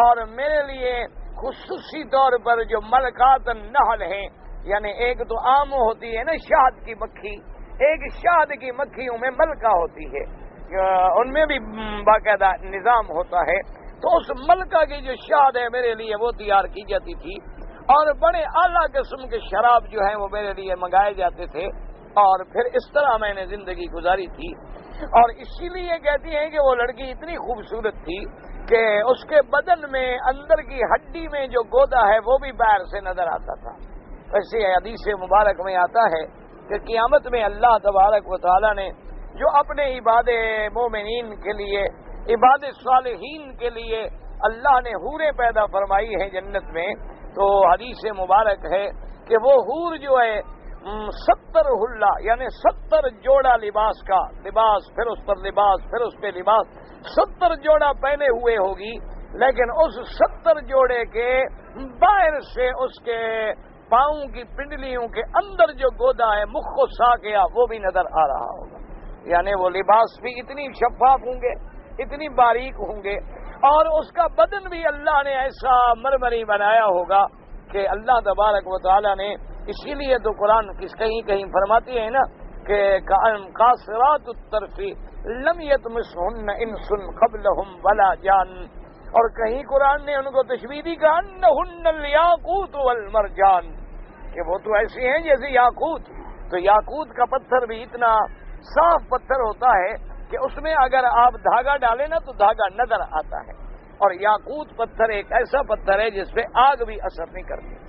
اور میرے لیے خصوصی طور پر جو ملکات النحل ہیں، یعنی ایک تو عام ہوتی ہے نا شہد کی مکھی، ایک شہد کی مکھیوں میں ملکہ ہوتی ہے، ان میں بھی باقاعدہ نظام ہوتا ہے، تو اس ملکہ کی جو شہد ہے میرے لیے وہ تیار کی جاتی تھی، اور بڑے اعلیٰ قسم کے شراب جو ہیں وہ میرے لیے منگائے جاتے تھے، اور پھر اس طرح میں نے زندگی گزاری تھی۔ اور اسی لیے کہتی ہیں کہ وہ لڑکی اتنی خوبصورت تھی کہ اس کے بدن میں اندر کی ہڈی میں جو گودا ہے وہ بھی باہر سے نظر آتا تھا۔ ویسے حدیث مبارک میں آتا ہے کہ قیامت میں اللہ تبارک و تعالی نے جو اپنے عباد مومنین کے لیے، عباد صالحین کے لیے اللہ نے حوریں پیدا فرمائی ہیں جنت میں، تو حدیث مبارک ہے کہ وہ حور جو ہے 70 حلہ، یعنی 70 جوڑا لباس کا، لباس پھر اس پر لباس پھر اس پہ لباس، 70 جوڑا پہنے ہوئے ہوگی، لیکن اس 70 جوڑے کے باہر سے اس کے پاؤں کی پنڈلیوں کے اندر جو گودا ہے مخ و ساقیہ وہ بھی نظر آ رہا ہوگا، یعنی وہ لباس بھی اتنی شفاف ہوں گے، اتنی باریک ہوں گے، اور اس کا بدن بھی اللہ نے ایسا مرمری بنایا ہوگا کہ اللہ تبارک و تعالی نے، اسی لیے تو قرآن کہیں کہیں فرماتی ہے نا کہ قاصرات الطرف لم یطمثہن انس قبلہم ولا جان، اور کہیں قرآن نے ان کو تشبیہ دی کہ انہن الیاقوت والمرجان، کہ وہ تو ایسی ہیں جیسے یاقوت۔ تو یاقوت کا پتھر بھی اتنا صاف پتھر ہوتا ہے کہ اس میں اگر آپ دھاگا ڈالیں نا تو دھاگا نظر آتا ہے، اور یاقوت پتھر ایک ایسا پتھر ہے جس پہ آگ بھی اثر نہیں کرتی۔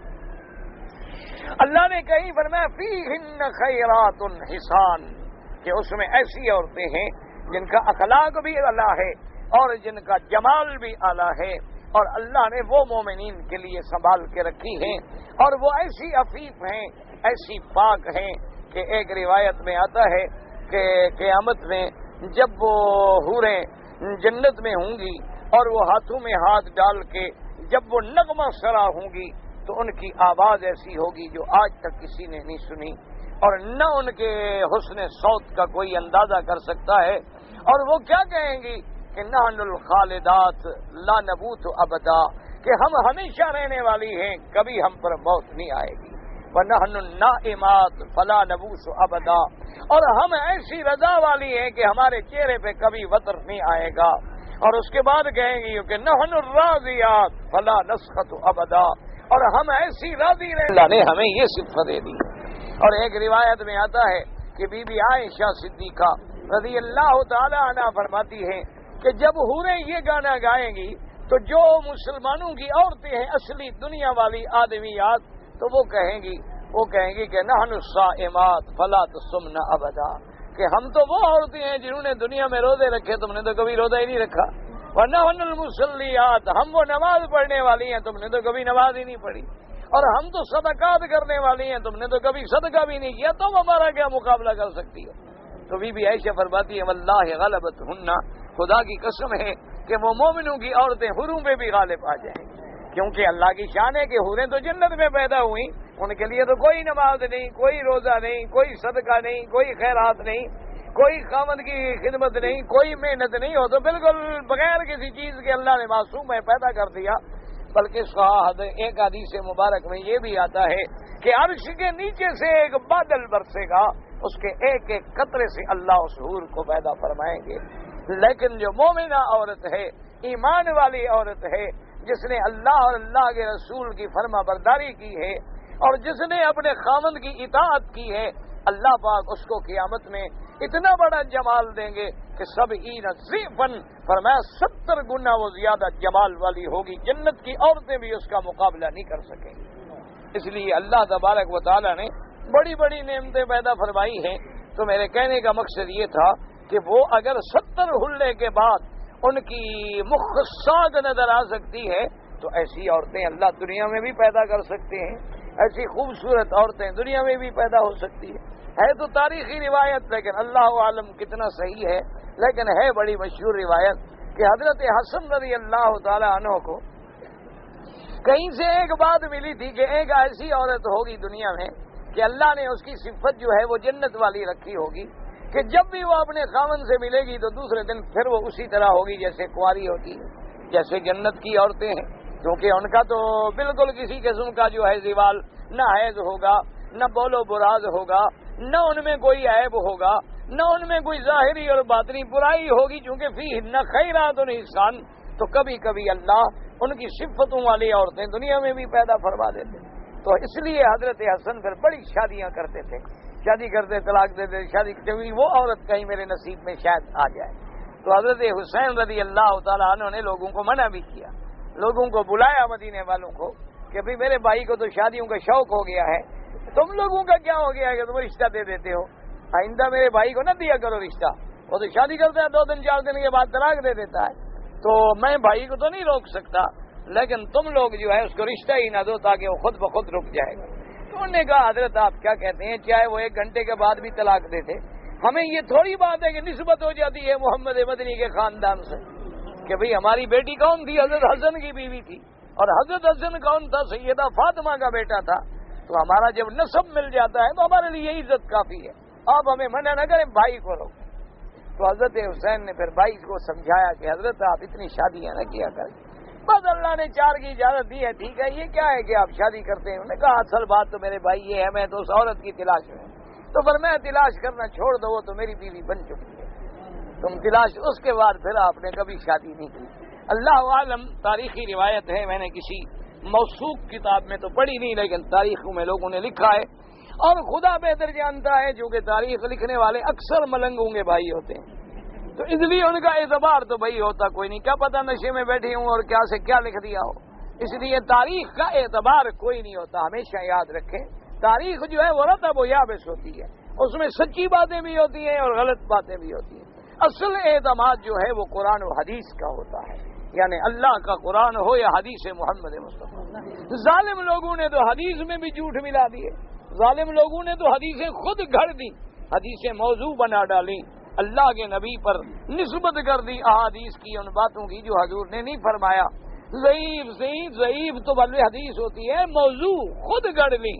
اللہ نے کہیں فرمایا فیہن خیرات حسان، کہ اس میں ایسی عورتیں ہیں جن کا اخلاق بھی اعلیٰ ہے اور جن کا جمال بھی اعلیٰ ہے، اور اللہ نے وہ مومنین کے لیے سنبھال کے رکھی ہیں، اور وہ ایسی عفیف ہیں، ایسی پاک ہیں کہ ایک روایت میں آتا ہے کہ قیامت میں جب وہ حوریں جنت میں ہوں گی اور وہ ہاتھوں میں ہاتھ ڈال کے جب وہ نغمہ سرا ہوں گی تو ان کی آواز ایسی ہوگی جو آج تک کسی نے نہیں سنی، اور نہ ان کے حسن صوت کا کوئی اندازہ کر سکتا ہے، اور وہ کیا کہیں گی کہ نحن الخالدات لا نموت ابدا، کہ ہم ہمیشہ رہنے والی ہیں، کبھی ہم پر موت نہیں آئے گی، وَنَحْنُ النَّائِمَاتُ فَلَا نَبُوسُ أَبَدًا، اور ہم ایسی رضا والی ہیں کہ ہمارے چہرے پہ کبھی وطر نہیں آئے گا، اور اس کے بعد کہیں گی کہ نَحْنُ الرَّاضِيَاتُ فَلَا نَسْخَطُ أَبَدًا، اور ہم ایسی راضی رہے، اللہ نے ہمیں یہ صفت دے دی۔ اور ایک روایت میں آتا ہے کہ بی بی عائشہ صدیقہ رضی اللہ تعالی عنہ فرماتی ہیں کہ جب حوریں یہ گانا گائیں گی تو جو مسلمانوں کی عورتیں ہیں اصلی دنیا والی آدمیات، تو وہ کہیں گی کہ نحن الصائمات فلا تصمن ابدا، کہ ہم تو وہ عورتیں ہیں جنہوں نے دنیا میں روزے رکھے، تم نے تو کبھی روزہ ہی نہیں رکھا، ونحن المصلیات، ہم وہ نماز پڑھنے والی ہیں، تم نے تو کبھی نماز ہی نہیں پڑھی، اور ہم تو صدقات کرنے والی ہیں، تم نے تو کبھی صدقہ بھی نہیں کیا، تم ہمارا کیا مقابلہ کر سکتی ہو؟ تو بی بی عائشہ فرماتی ہے واللہ غلبتہن، خدا کی قسم ہے کہ وہ مومنوں کی عورتیں حوروں پہ بھی غالب آ جائیں، کیونکہ اللہ کی شان ہے کہ حوریں تو جنت میں پیدا ہوئیں، ان کے لیے تو کوئی نماز نہیں، کوئی روزہ نہیں، کوئی صدقہ نہیں، کوئی خیرات نہیں، کوئی خامد کی خدمت نہیں، کوئی محنت نہیں، ہو تو بالکل بغیر کسی چیز کے اللہ نے معصوم ہے پیدا کر دیا۔ بلکہ ایک حدیث مبارک میں یہ بھی آتا ہے کہ عرش کے نیچے سے ایک بادل برسے گا، اس کے ایک ایک قطرے سے اللہ اس حور کو پیدا فرمائیں گے۔ لیکن جو مومنہ عورت ہے، ایمان والی عورت ہے، جس نے اللہ اور اللہ کے رسول کی فرما برداری کی ہے اور جس نے اپنے خامند کی اطاعت کی ہے، اللہ پاک اس کو قیامت میں اتنا بڑا جمال دیں گے کہ سبعین ضعفاً، فرمایا 70 گنا وہ زیادہ جمال والی ہوگی، جنت کی عورتیں بھی اس کا مقابلہ نہیں کر سکیں گی۔ اس لیے اللہ تبارک و تعالی نے بڑی بڑی نعمتیں پیدا فرمائی ہیں۔ تو میرے کہنے کا مقصد یہ تھا کہ وہ اگر 70 حلے کے بعد ان کی مخ ساگ نظر آ سکتی ہے تو ایسی عورتیں اللہ دنیا میں بھی پیدا کر سکتے ہیں، ایسی خوبصورت عورتیں دنیا میں بھی پیدا ہو سکتی ہے تو تاریخی روایت، لیکن اللہ عالم کتنا صحیح ہے، لیکن ہے بڑی مشہور روایت کہ حضرت حسن رضی اللہ تعالی عنہ کو کہیں سے ایک بات ملی تھی کہ ایک ایسی عورت ہوگی دنیا میں کہ اللہ نے اس کی صفت جو ہے وہ جنت والی رکھی ہوگی کہ جب بھی وہ اپنے خاوند سے ملے گی تو دوسرے دن پھر وہ اسی طرح ہوگی جیسے کنواری ہوتی ہے، جیسے جنت کی عورتیں ہیں، کیونکہ ان کا تو بالکل کسی قسم کا جو ہے زوال، نہ حیض ہوگا، نہ بول و براز ہوگا، نہ ان میں کوئی عیب ہوگا، نہ ان میں کوئی ظاہری اور باطنی برائی ہوگی، چونکہ فیہ نہ خیرات انسان، تو کبھی کبھی اللہ ان کی صفتوں والی عورتیں دنیا میں بھی پیدا فرما دیتے۔ تو اس لیے حضرت حسن پھر بڑی شادیاں کرتے تھے، شادی کرتے طلاق دیتے، شادی کبھی وہ عورت کہیں میرے نصیب میں شاید آ جائے۔ تو حضرت حسین رضی اللہ تعالیٰ عنہ نے لوگوں کو منع بھی کیا، لوگوں کو بلایا مدینے والوں کو کہ بھئی میرے بھائی کو تو شادیوں کا شوق ہو گیا ہے، تم لوگوں کا کیا ہو گیا ہے کہ تم رشتہ دے دیتے ہو، آئندہ میرے بھائی کو نہ دیا کرو رشتہ، وہ تو شادی کرتا ہے 2 دن 4 دن کے بعد طلاق دے دیتا ہے، تو میں بھائی کو تو نہیں روک سکتا، لیکن تم لوگ جو ہے اس کو رشتہ ہی نہ دو تاکہ وہ خود بخود رک جائے گا۔ تو انہوں نے کہا حضرت آپ کیا کہتے ہیں، چاہے وہ 1 گھنٹے کے بعد بھی طلاق دیتے، ہمیں یہ تھوڑی بات ہے کہ نسبت ہو جاتی ہے محمد مدنی کے خاندان سے کہ بھئی ہماری بیٹی کون تھی، حضرت حسن کی بیوی تھی، اور حضرت حسن کون تھا، سیدہ فاطمہ کا بیٹا تھا، تو ہمارا جب نسب مل جاتا ہے تو ہمارے لیے یہ عزت کافی ہے، آپ ہمیں منع نہ کریں، بھائی کو روکیں۔ تو حضرت حسین نے پھر بھائی کو سمجھایا کہ حضرت آپ اتنی شادیاں نہ کیا کریں، بس اللہ نے 4 کی اجازت دی ہے، ٹھیک ہے، یہ کیا ہے کہ آپ شادی کرتے ہیں؟ انہوں نے کہا اصل بات تو میرے بھائی یہ ہے، میں تو اس عورت کی تلاش میں ہوں، تو پر میں تلاش کرنا چھوڑ دو، وہ تو میری بیوی بن چکی ہے، تم تلاش، اس کے بعد پھر آپ نے کبھی شادی نہیں کی۔ اللہ عالم، تاریخی روایت ہے، میں نے کسی موثوق کتاب میں تو پڑھی نہیں، لیکن تاریخوں میں لوگوں نے لکھا ہے، اور خدا بہتر جانتا ہے چونکہ تاریخ لکھنے والے اکثر ملنگوں کے بھائی ہوتے ہیں، تو اس لیے ان کا اعتبار تو بھائی ہوتا کوئی نہیں، کیا پتہ نشے میں بیٹھی ہوں اور کیا سے کیا لکھ دیا ہو، اس لیے تاریخ کا اعتبار کوئی نہیں ہوتا۔ ہمیشہ یاد رکھیں تاریخ جو ہے وہ رطب و یابس ہوتی ہے، اس میں سچی باتیں بھی ہوتی ہیں اور غلط باتیں بھی ہوتی ہیں، اصل اعتماد جو ہے وہ قرآن و حدیث کا ہوتا ہے، یعنی اللہ کا قرآن ہو یا حدیث محمد مصطفیٰ۔ ظالم لوگوں نے تو حدیث میں بھی جھوٹ ملا دیے، ظالم لوگوں نے تو حدیثیں خود گھڑ دی، حدیثیں موضوع بنا ڈالی، اللہ کے نبی پر نسبت کر دی احادیث کی، ان باتوں کی جو حضور نے نہیں فرمایا۔ ضعیف تو بلکہ حدیث ہوتی ہے، موضوع خود گڑ لی،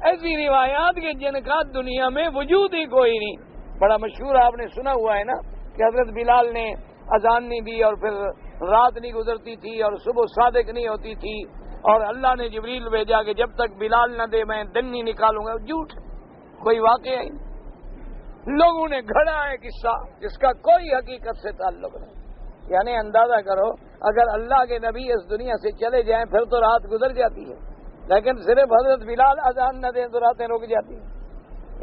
ایسی روایات کے جن کا دنیا میں وجود ہی کوئی نہیں۔ بڑا مشہور آپ نے سنا ہوا ہے نا کہ حضرت بلال نے اذان نہیں دی اور پھر رات نہیں گزرتی تھی اور صبح صادق نہیں ہوتی تھی، اور اللہ نے جبریل بھیجا کہ جب تک بلال نہ دے میں دن نہیں نکالوں گا۔ جھوٹ، کوئی واقعہ ہی نہیں، لوگوں نے گھڑا ہے قصہ جس کا کوئی حقیقت سے تعلق نہیں۔ یعنی اندازہ کرو اگر اللہ کے نبی اس دنیا سے چلے جائیں پھر تو رات گزر جاتی ہے، لیکن صرف حضرت بلال اذان نہ دیں تو راتیں رک جاتی ہیں۔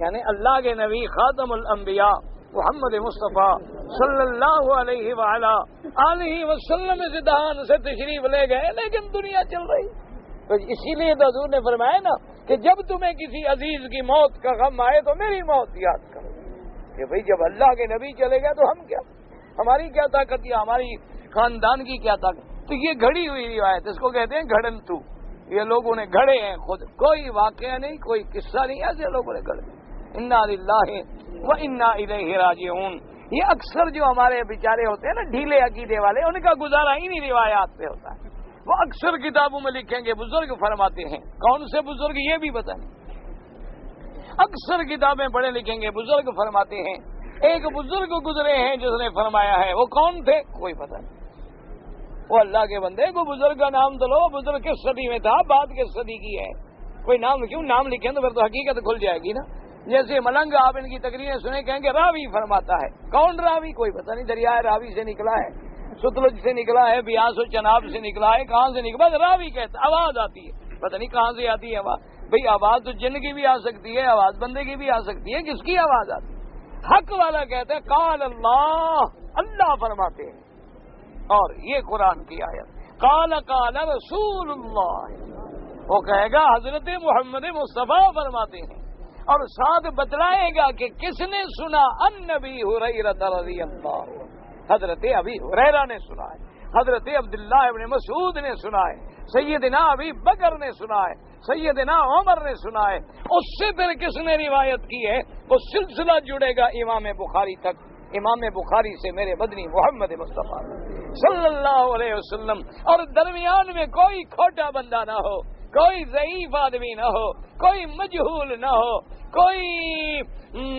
یعنی اللہ کے نبی خاتم الانبیاء محمد مصطفیٰ صلی اللہ علیہ وآلہ آلہ وسلم سے دہان سے تشریف لے گئے، لیکن دنیا چل رہی۔ تو اسی لیے تو حضور نے فرمایا نا کہ جب تمہیں کسی عزیز کی موت کا غم آئے تو میری موت یاد کرو، کہ بھئی جب اللہ کے نبی چلے گئے تو ہم کیا، ہماری کیا طاقت یا ہماری خاندان کی کیا طاقت۔ تو یہ گھڑی ہوئی روایت، اس کو کہتے ہیں گھڑن تو، یہ لوگوں نے گھڑے ہیں خود، کوئی واقعہ نہیں، کوئی قصہ نہیں، ایسے لوگوں نے گھڑے۔ انا للہ و انا الیہ راجعون۔ یہ اکثر جو ہمارے بیچارے ہوتے ہیں نا ڈھیلے عقیدے والے، ان کا گزارا انہی روایات پہ ہوتا ہے۔ وہ اکثر کتابوں میں لکھیں گے بزرگ فرماتے ہیں، کون سے بزرگ یہ بھی بتائیں، اکثر کتابیں پڑھے لکھیں گے بزرگ فرماتے ہیں۔ ایک بزرگ گزرے ہیں جس نے فرمایا ہے، وہ کون تھے کوئی پتہ نہیں۔ وہ اللہ کے بندے کو بزرگ کا نام تو لو، بزرگ کس صدی میں تھا، بعد کس صدی کی ہے، کوئی نام کیوں نام لکھیں تو پھر تو حقیقت کھل جائے گی نا۔ جیسے ملنگ آپ ان کی تقریریں سنیں کہیں گے راوی فرماتا ہے، کون راوی کوئی پتہ نہیں، دریائے راوی سے نکلا ہے، ستلج سے نکلا ہے، بیاس و چناب سے نکلا ہے، کہاں سے نکلا، بس راوی کہتا، آواز آتی ہے، پتہ نہیں کہاں سے آتی ہے آواز۔ بھئی آواز تو جن کی بھی آ سکتی ہے، آواز بندے کی بھی آ سکتی ہے، کس کی آواز آتی ہے؟ حق والا کہتا ہے قال اللہ، اللہ فرماتے ہیں، اور یہ قرآن کی آیت قال رسول اللہ، وہ کہے گا حضرت محمد مصطفیٰ فرماتے ہیں، اور ساتھ بتلائے گا کہ کس نے سنا، النبی ہریرہ رضی اللہ، حضرت ابی ہریرہ نے سنا ہے، حضرت عبداللہ ابن مسعود نے سنا ہے، سیدنا ابی بکر نے سنا ہے، سیدنا عمر نے سنا ہے۔ اس سے پھر کس نے روایت کی ہے، وہ سلسلہ جڑے گا امام بخاری تک، امام بخاری سے میرے مدنی محمد مصطفیٰ صلی اللہ علیہ وسلم، اور درمیان میں کوئی کھوٹا بندہ نہ ہو، کوئی ضعیف آدمی نہ ہو، کوئی مجہول نہ ہو، کوئی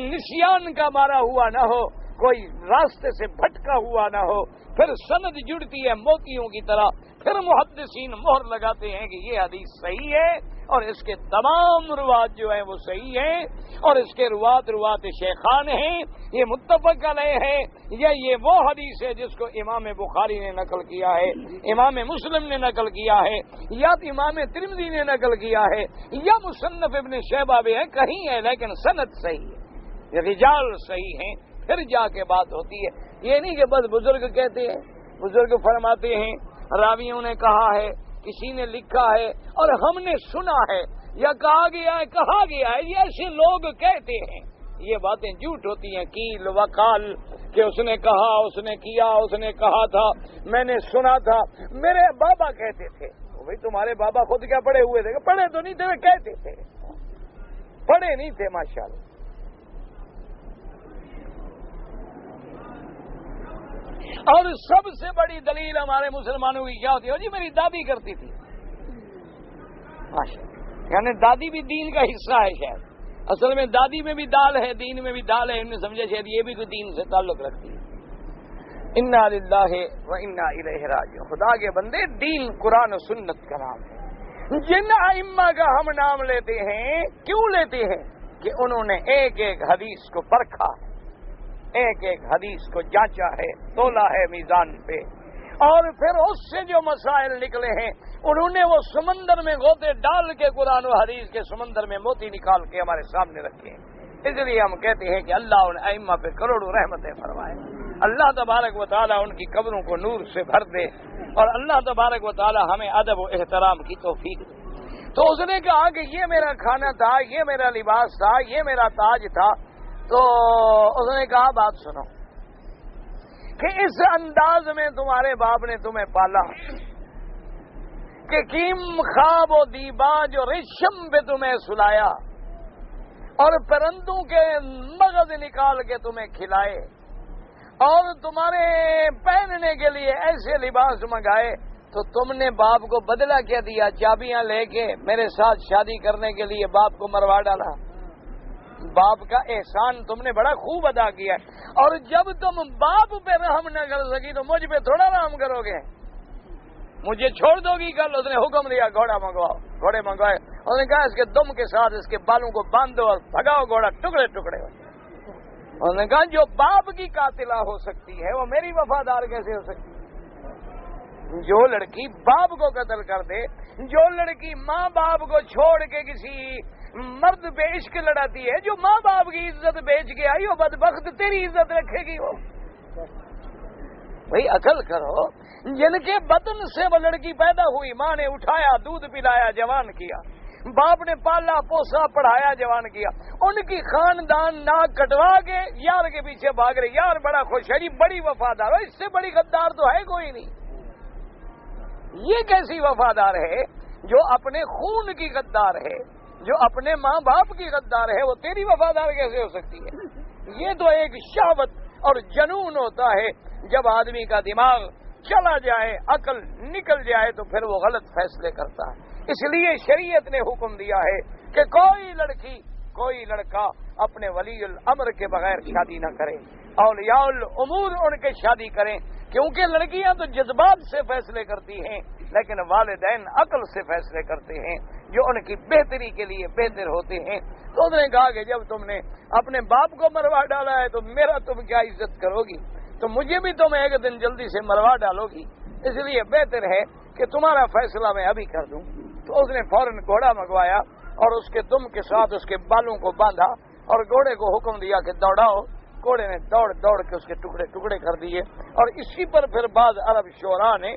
نسیان کا مارا ہوا نہ ہو، کوئی راستے سے بھٹکا ہوا نہ ہو، پھر سند جڑتی ہے موتیوں کی طرح، پھر محدثین مہر لگاتے ہیں کہ یہ حدیث صحیح ہے، اور اس کے تمام روات جو ہیں وہ صحیح ہیں، اور اس کے روات شیخان ہیں، یہ متفق علیہ ہے، یا یہ وہ حدیث ہے جس کو امام بخاری نے نقل کیا ہے، امام مسلم نے نقل کیا ہے، یا امام ترمذی نے نقل کیا ہے، یا مصنف ابن شیبہ بھی ہے، کہیں ہے لیکن سند صحیح ہے، یہ رجال صحیح ہیں، پھر جا کے بات ہوتی ہے۔ یہ نہیں کہ بس بزرگ کہتے ہیں، بزرگ فرماتے ہیں، راویوں نے کہا ہے، کسی نے لکھا ہے اور ہم نے سنا ہے، یا کہا گیا ہے، یہ ایسے لوگ کہتے ہیں، یہ باتیں جھوٹ ہوتی ہیں، کیل وقال، کہ اس نے کہا، اس نے کیا، اس نے کہا تھا، میں نے سنا تھا، میرے بابا کہتے تھے۔ بھائی تمہارے بابا خود کیا پڑھے ہوئے تھے؟ پڑھے تو نہیں تھے، وہ کہتے تھے، پڑھے نہیں تھے ماشاءاللہ۔ اور سب سے بڑی دلیل ہمارے مسلمانوں کی کیا ہوتی ہے؟ جی میری دادی کرتی تھی، یعنی دادی بھی دین کا حصہ ہے شاید، اصل میں دادی میں بھی دال ہے، دین میں بھی دال ہے، ان نے سمجھا شاید یہ بھی کوئی دین سے تعلق رکھتی ہے۔ انا للہ و انا الیہ راجعون، خدا کے بندے، دین قرآن و سنت کا نام ہے۔ جن ائمہ کا ہم نام لیتے ہیں، کیوں لیتے ہیں؟ کہ انہوں نے ایک ایک حدیث کو پرکھا ہے، ایک ایک حدیث کو جانچا ہے، تولا ہے میزان پہ، اور پھر اس سے جو مسائل نکلے ہیں انہوں نے وہ سمندر میں غوطے ڈال کے قرآن و حدیث کے سمندر میں موتی نکال کے ہمارے سامنے رکھے ہیں۔ اس لیے ہم کہتے ہیں کہ اللہ ان ائمہ پہ کروڑوں رحمتیں فرمائے، اللہ تبارک و تعالیٰ ان کی قبروں کو نور سے بھر دے، اور اللہ تبارک و تعالیٰ ہمیں ادب و احترام کی توفیق دے۔ تو اس نے کہا کہ یہ میرا کھانا تھا، یہ میرا لباس تھا، یہ میرا تاج تھا۔ تو اس نے کہا بات سنو، کہ اس انداز میں تمہارے باپ نے تمہیں پالا کہ کیم خواب و دیباج اور ریشم پہ تمہیں سلایا اور پرندوں کے مغز نکال کے تمہیں کھلائے اور تمہارے پہننے کے لیے ایسے لباس منگائے، تو تم نے باپ کو بدلہ کیا دیا؟ چابیاں لے کے میرے ساتھ شادی کرنے کے لیے باپ کو مروا ڈالا۔ باپ کا احسان تم نے بڑا خوب ادا کیا ہے، اور جب تم باپ پہ رحم نہ کر سکی تو مجھ پہ تھوڑا رحم کرو گے؟ مجھے چھوڑ دو گی؟ کل اس نے حکم دیا گھوڑا منگواؤ، گھوڑے منگوائے، اس نے کہا اس کے دم کے ساتھ اس کے بالوں کو باندھ دو اور بھگاؤ گھوڑا ٹکڑے ٹکڑے۔ اس نے کہا جو باپ کی قاتلہ ہو سکتی ہے وہ میری وفادار کیسے ہو سکتی ہے؟ جو لڑکی باپ کو قتل کر دے، جو لڑکی ماں باپ کو چھوڑ کے کسی مرد پہ عشق لڑاتی ہے، جو ماں باپ کی عزت بیچ کے آئی ہو بدبخت تیری عزت رکھے گی وہ؟ بھئی عقل کرو، جن کے بدن سے وہ لڑکی پیدا ہوئی، ماں نے اٹھایا، دودھ پلایا، جوان کیا، باپ نے پالا پوسا پڑھایا، جوان کیا، ان کی خاندان ناک کٹوا کے یار کے پیچھے بھاگ رہے، یار بڑا خوش ہے جی، بڑی وفادار ہو، اس سے بڑی غدار تو ہے کوئی نہیں۔ یہ کیسی وفادار ہے جو اپنے خون کی غدار ہے، جو اپنے ماں باپ کی غدار ہے، وہ تیری وفادار کیسے ہو سکتی ہے؟ یہ تو ایک شہوت اور جنون ہوتا ہے، جب آدمی کا دماغ چلا جائے، عقل نکل جائے تو پھر وہ غلط فیصلے کرتا ہے۔ اس لیے شریعت نے حکم دیا ہے کہ کوئی لڑکی کوئی لڑکا اپنے ولی الامر کے بغیر شادی نہ کرے، اولیاء الامور ان کے شادی کریں، کیونکہ لڑکیاں تو جذبات سے فیصلے کرتی ہیں لیکن والدین عقل سے فیصلے کرتے ہیں جو ان کی بہتری کے لیے بہتر ہوتے ہیں۔ تو اس نے کہا کہ جب تم نے اپنے باپ کو مروا ڈالا ہے تو میرا تم کیا عزت کرو گی؟ تو مجھے بھی تم ایک دن جلدی سے مروا ڈالو گی، اس لیے بہتر ہے کہ تمہارا فیصلہ میں ابھی کر دوں۔ تو اس نے فوراً گھوڑا منگوایا اور اس کے دم کے ساتھ اس کے بالوں کو باندھا اور گھوڑے کو حکم دیا کہ دوڑاؤ۔ گھوڑے نے دوڑ دوڑ کے اس کے ٹکڑے ٹکڑے کر دیے، اور اسی پر پھر بعض عرب شعراء نے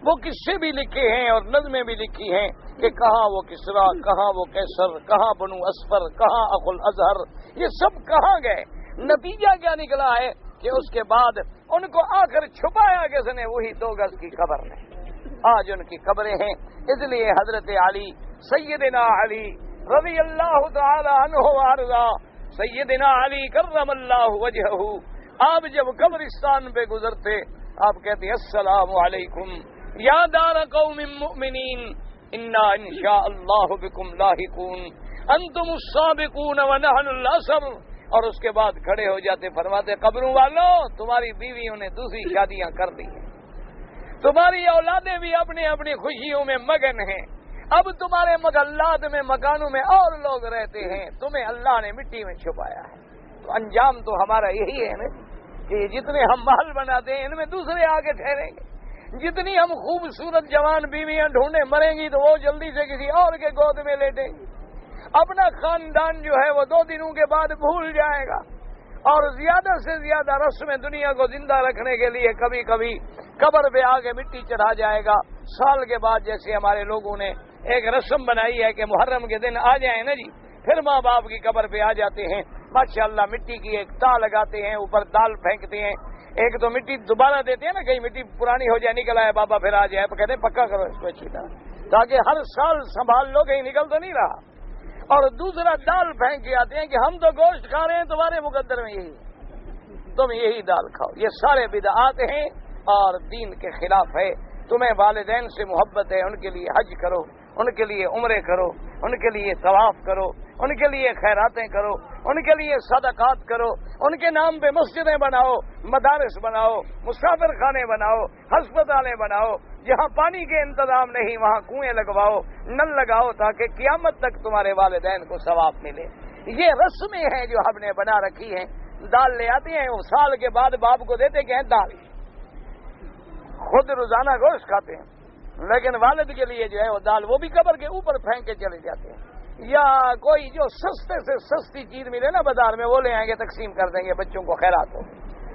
وہ قصے بھی لکھے ہیں اور نظمیں بھی لکھی ہیں کہ کہاں وہ کسرا، کہاں وہ کیسر، کہاں بنو اسفر، کہاں اخو الازہر، یہ سب کہاں گئے؟ نتیجہ کیا نکلا ہے کہ اس کے بعد ان کو آخر چھپایا کس نے؟ وہی 2 گز کی قبر نے۔ آج ان کی قبریں ہیں، اس لیے حضرت علی، سیدنا علی رضی اللہ تعالی عنہ وارضا، سیدنا علی کرم اللہ وجہہ، آپ جب قبرستان پہ گزرتے آپ کہتے السلام علیکم یا دار قوم مؤمنین انا انشاء اللہ بکم لاحقون انتم السابقون ونحن الاثر، اور اس کے بعد کھڑے ہو جاتے، فرماتے قبروں والوں تمہاری بیویوں نے دوسری شادیاں کر دی ہیں، تمہاری اولادیں بھی اپنی اپنی خوشیوں میں مگن ہیں، اب تمہارے محلات میں مکانوں میں اور لوگ رہتے ہیں، تمہیں اللہ نے مٹی میں چھپایا ہے۔ تو انجام تو ہمارا یہی ہے نا کہ جتنے ہم محل بناتے ہیں ان میں دوسرے آگے ٹھہریں گے، جتنی ہم خوبصورت جوان بیویاں ڈھونڈے مریں گی تو وہ جلدی سے کسی اور کے گود میں لیٹیں گی، اپنا خاندان جو ہے وہ 2 دنوں کے بعد بھول جائے گا، اور زیادہ سے زیادہ رسم دنیا کو زندہ رکھنے کے لیے کبھی کبھی قبر پہ آگے مٹی چڑھا جائے گا۔ سال کے بعد جیسے ہمارے لوگوں نے ایک رسم بنائی ہے کہ محرم کے دن آ جائیں نا جی، پھر ماں باپ کی قبر پہ آ جاتے ہیں، ماشاءاللہ مٹی کی ایک تا لگاتے ہیں، اوپر دال پھینکتے ہیں، ایک تو مٹی دوبارہ دیتے ہیں نا، کہیں مٹی پرانی ہو جائے، نکل آئے بابا پھر آ جائے، کہتے ہیں پکا کرو اس کو اچھی طرح تاکہ ہر سال سنبھال لو، کہیں نکل تو نہیں رہا۔ اور دوسرا دال پھینک کے آتے ہیں کہ ہم تو گوشت کھا رہے ہیں، تمہارے مقدر میں یہی ہے، تم یہی دال کھاؤ۔ یہ سارے بدعات ہیں اور دین کے خلاف ہے۔ تمہیں والدین سے محبت ہے، ان کے لیے حج کرو، ان کے لیے عمرے کرو، ان کے لیے طواف کرو، ان کے لیے خیراتیں کرو، ان کے لیے صدقات کرو، ان کے نام پہ مسجدیں بناؤ، مدارس بناؤ، مسافر خانے بناؤ، ہسپتالیں بناؤ، جہاں پانی کے انتظام نہیں وہاں کنویں لگواؤ، نل لگاؤ، تاکہ قیامت تک تمہارے والدین کو ثواب ملے۔ یہ رسمیں ہیں جو ہم نے بنا رکھی ہیں۔ دال لے آتے ہیں، وہ سال کے بعد باپ کو دیتے کہ ہیں دال، خود روزانہ گوشت کھاتے ہیں، لیکن والد کے لیے جو ہے وہ دال وہ بھی قبر کے اوپر پھینک کے چلے جاتے ہیں، یا کوئی جو سستے سے سستی چیز ملے نا بازار میں وہ لے آئیں گے، تقسیم کر دیں گے بچوں کو خیرات ہو۔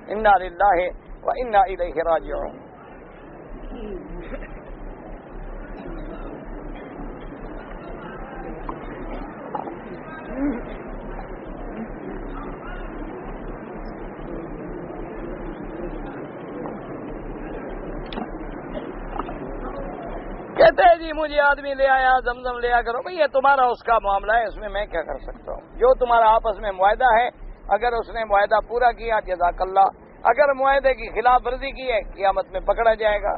انا للہ و انا الیہ راجعون۔ جی مجھے آدمی لے آیا زمزم لیا کرو، بھئی یہ تمہارا اس کا معاملہ ہے، اس میں میں کیا کر سکتا ہوں؟ جو تمہارا آپس میں معاہدہ ہے، اگر اس نے معاہدہ پورا کیا جزاک اللہ، اگر معاہدے کی خلاف ورزی کی ہے قیامت میں پکڑا جائے گا۔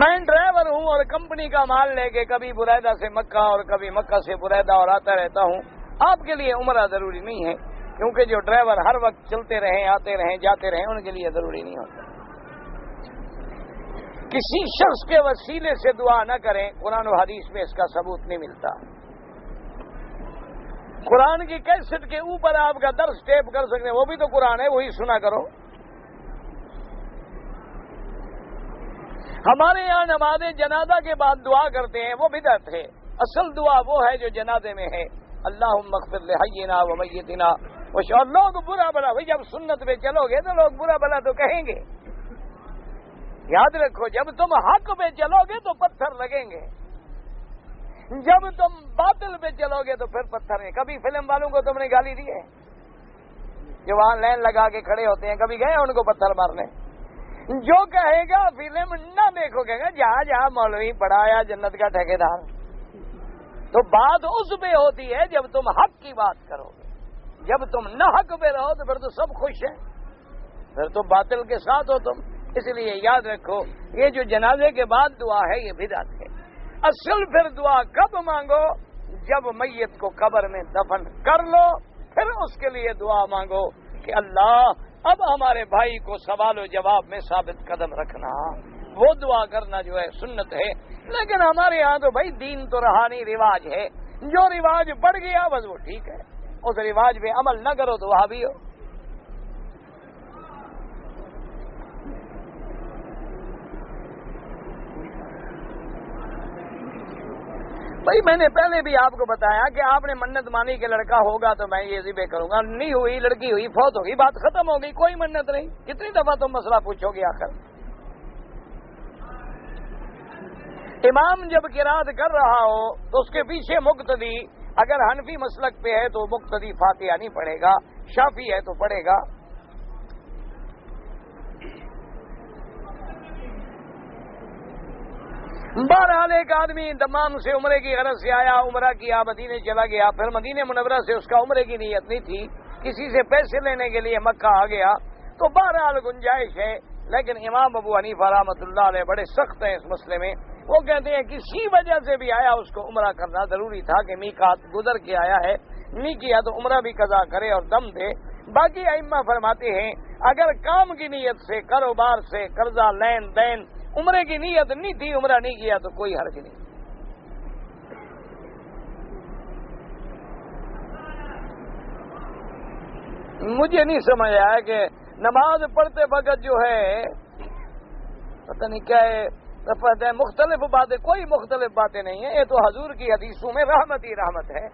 میں ڈرائیور ہوں اور کمپنی کا مال لے کے کبھی برائدہ سے مکہ اور کبھی مکہ سے برائدہ اور آتا رہتا ہوں، آپ کے لیے عمرہ ضروری نہیں ہے، کیونکہ جو ڈرائیور ہر وقت چلتے رہیں آتے رہیں جاتے رہیں ان کے لیے ضروری نہیں ہوتا۔ کسی شخص کے وسیلے سے دعا نہ کریں، قرآن و حدیث میں اس کا ثبوت نہیں ملتا۔ قرآن کی کیسٹ کے اوپر آپ کا درس ٹیپ کر سکتے ہیں، وہ بھی تو قرآن ہے، وہی سنا کرو۔ ہمارے یہاں نماز جنازہ کے بعد دعا کرتے ہیں، وہ بدعت ہے۔ اصل دعا وہ ہے جو جنازے میں ہے، اللہم اغفر لحینا و میتنا اور لوگ برا بلا، بھائی جب سنت پہ چلو گے تو لوگ برا بلا تو کہیں گے۔ یاد رکھو، جب تم حق پہ چلو گے تو پتھر لگیں گے، جب تم باطل پہ چلو گے تو پھر پتھر نہیں۔ کبھی فلم والوں کو تم نے گالی دی ہے؟ جو وہاں لائن لگا کے کھڑے ہوتے ہیں، کبھی گئے ان کو پتھر مارنے؟ جو کہے گا فلم نہ دیکھو، کہے گا جہاں جہاں مولوی پڑھایا جنت کا ٹھیکیدار۔ تو بات اس پہ ہوتی ہے جب تم حق کی بات کرو گے، جب تم نہ حق پہ رہو تو پھر تو سب خوش ہیں، پھر تو باطل کے ساتھ ہو تم۔ اس لیے یاد رکھو، یہ جو جنازے کے بعد دعا ہے یہ بدعت ہے۔ اصل پھر دعا کب مانگو؟ جب میت کو قبر میں دفن کر لو، پھر اس کے لیے دعا مانگو کہ اللہ اب ہمارے بھائی کو سوال و جواب میں ثابت قدم رکھنا۔ وہ دعا کرنا جو ہے سنت ہے۔ لیکن ہمارے ہاں تو بھائی دین تو رہا نہیں، رواج ہے، جو رواج بڑھ گیا بس وہ ٹھیک ہے، اس رواج پہ عمل نہ کرو تو وہابی ہو۔ بھائی میں نے پہلے بھی آپ کو بتایا کہ آپ نے منت مانی کہ لڑکا ہوگا تو میں یہ ذبح کروں گا، نہیں ہوئی، لڑکی ہوئی، فوت ہوگی، بات ختم ہو گئی، کوئی منت نہیں۔ کتنی دفعہ تم مسئلہ پوچھو گے آخر؟ امام جب قرات کر رہا ہو تو اس کے پیچھے مقتدی اگر حنفی مسلک پہ ہے تو مقتدی فاتحہ نہیں پڑھے گا، شافعی ہے تو پڑھے گا۔ بہرحال ایک آدمی دمام سے عمرے کی غرض سے آیا، عمرہ کیا، مدینے چلا گیا، پھر مدینے منورہ سے اس کا عمرے کی نیت نہیں تھی، کسی سے پیسے لینے کے لیے مکہ آ گیا، تو بہرحال گنجائش ہے۔ لیکن امام ابو حنیفہ رحمۃ اللہ علیہ بڑے سخت ہیں اس مسئلے میں، وہ کہتے ہیں کسی وجہ سے بھی آیا اس کو عمرہ کرنا ضروری تھا کہ میقات گزر کے آیا ہے، نہیں کیا تو عمرہ بھی قضا کرے اور دم دے۔ باقی ائمہ فرماتے ہیں اگر کام کی نیت سے، کاروبار سے، قرضہ لین دین، عمرے کی نیت نہیں تھی، عمرہ نہیں کیا تو کوئی حرج نہیں۔ مجھے نہیں سمجھ آیا کہ نماز پڑھتے وقت جو ہے پتہ نہیں کیا ہے، مختلف باتیں، کوئی مختلف باتیں نہیں ہیں، یہ تو حضور کی حدیثوں میں رحمت ہی رحمت ہے،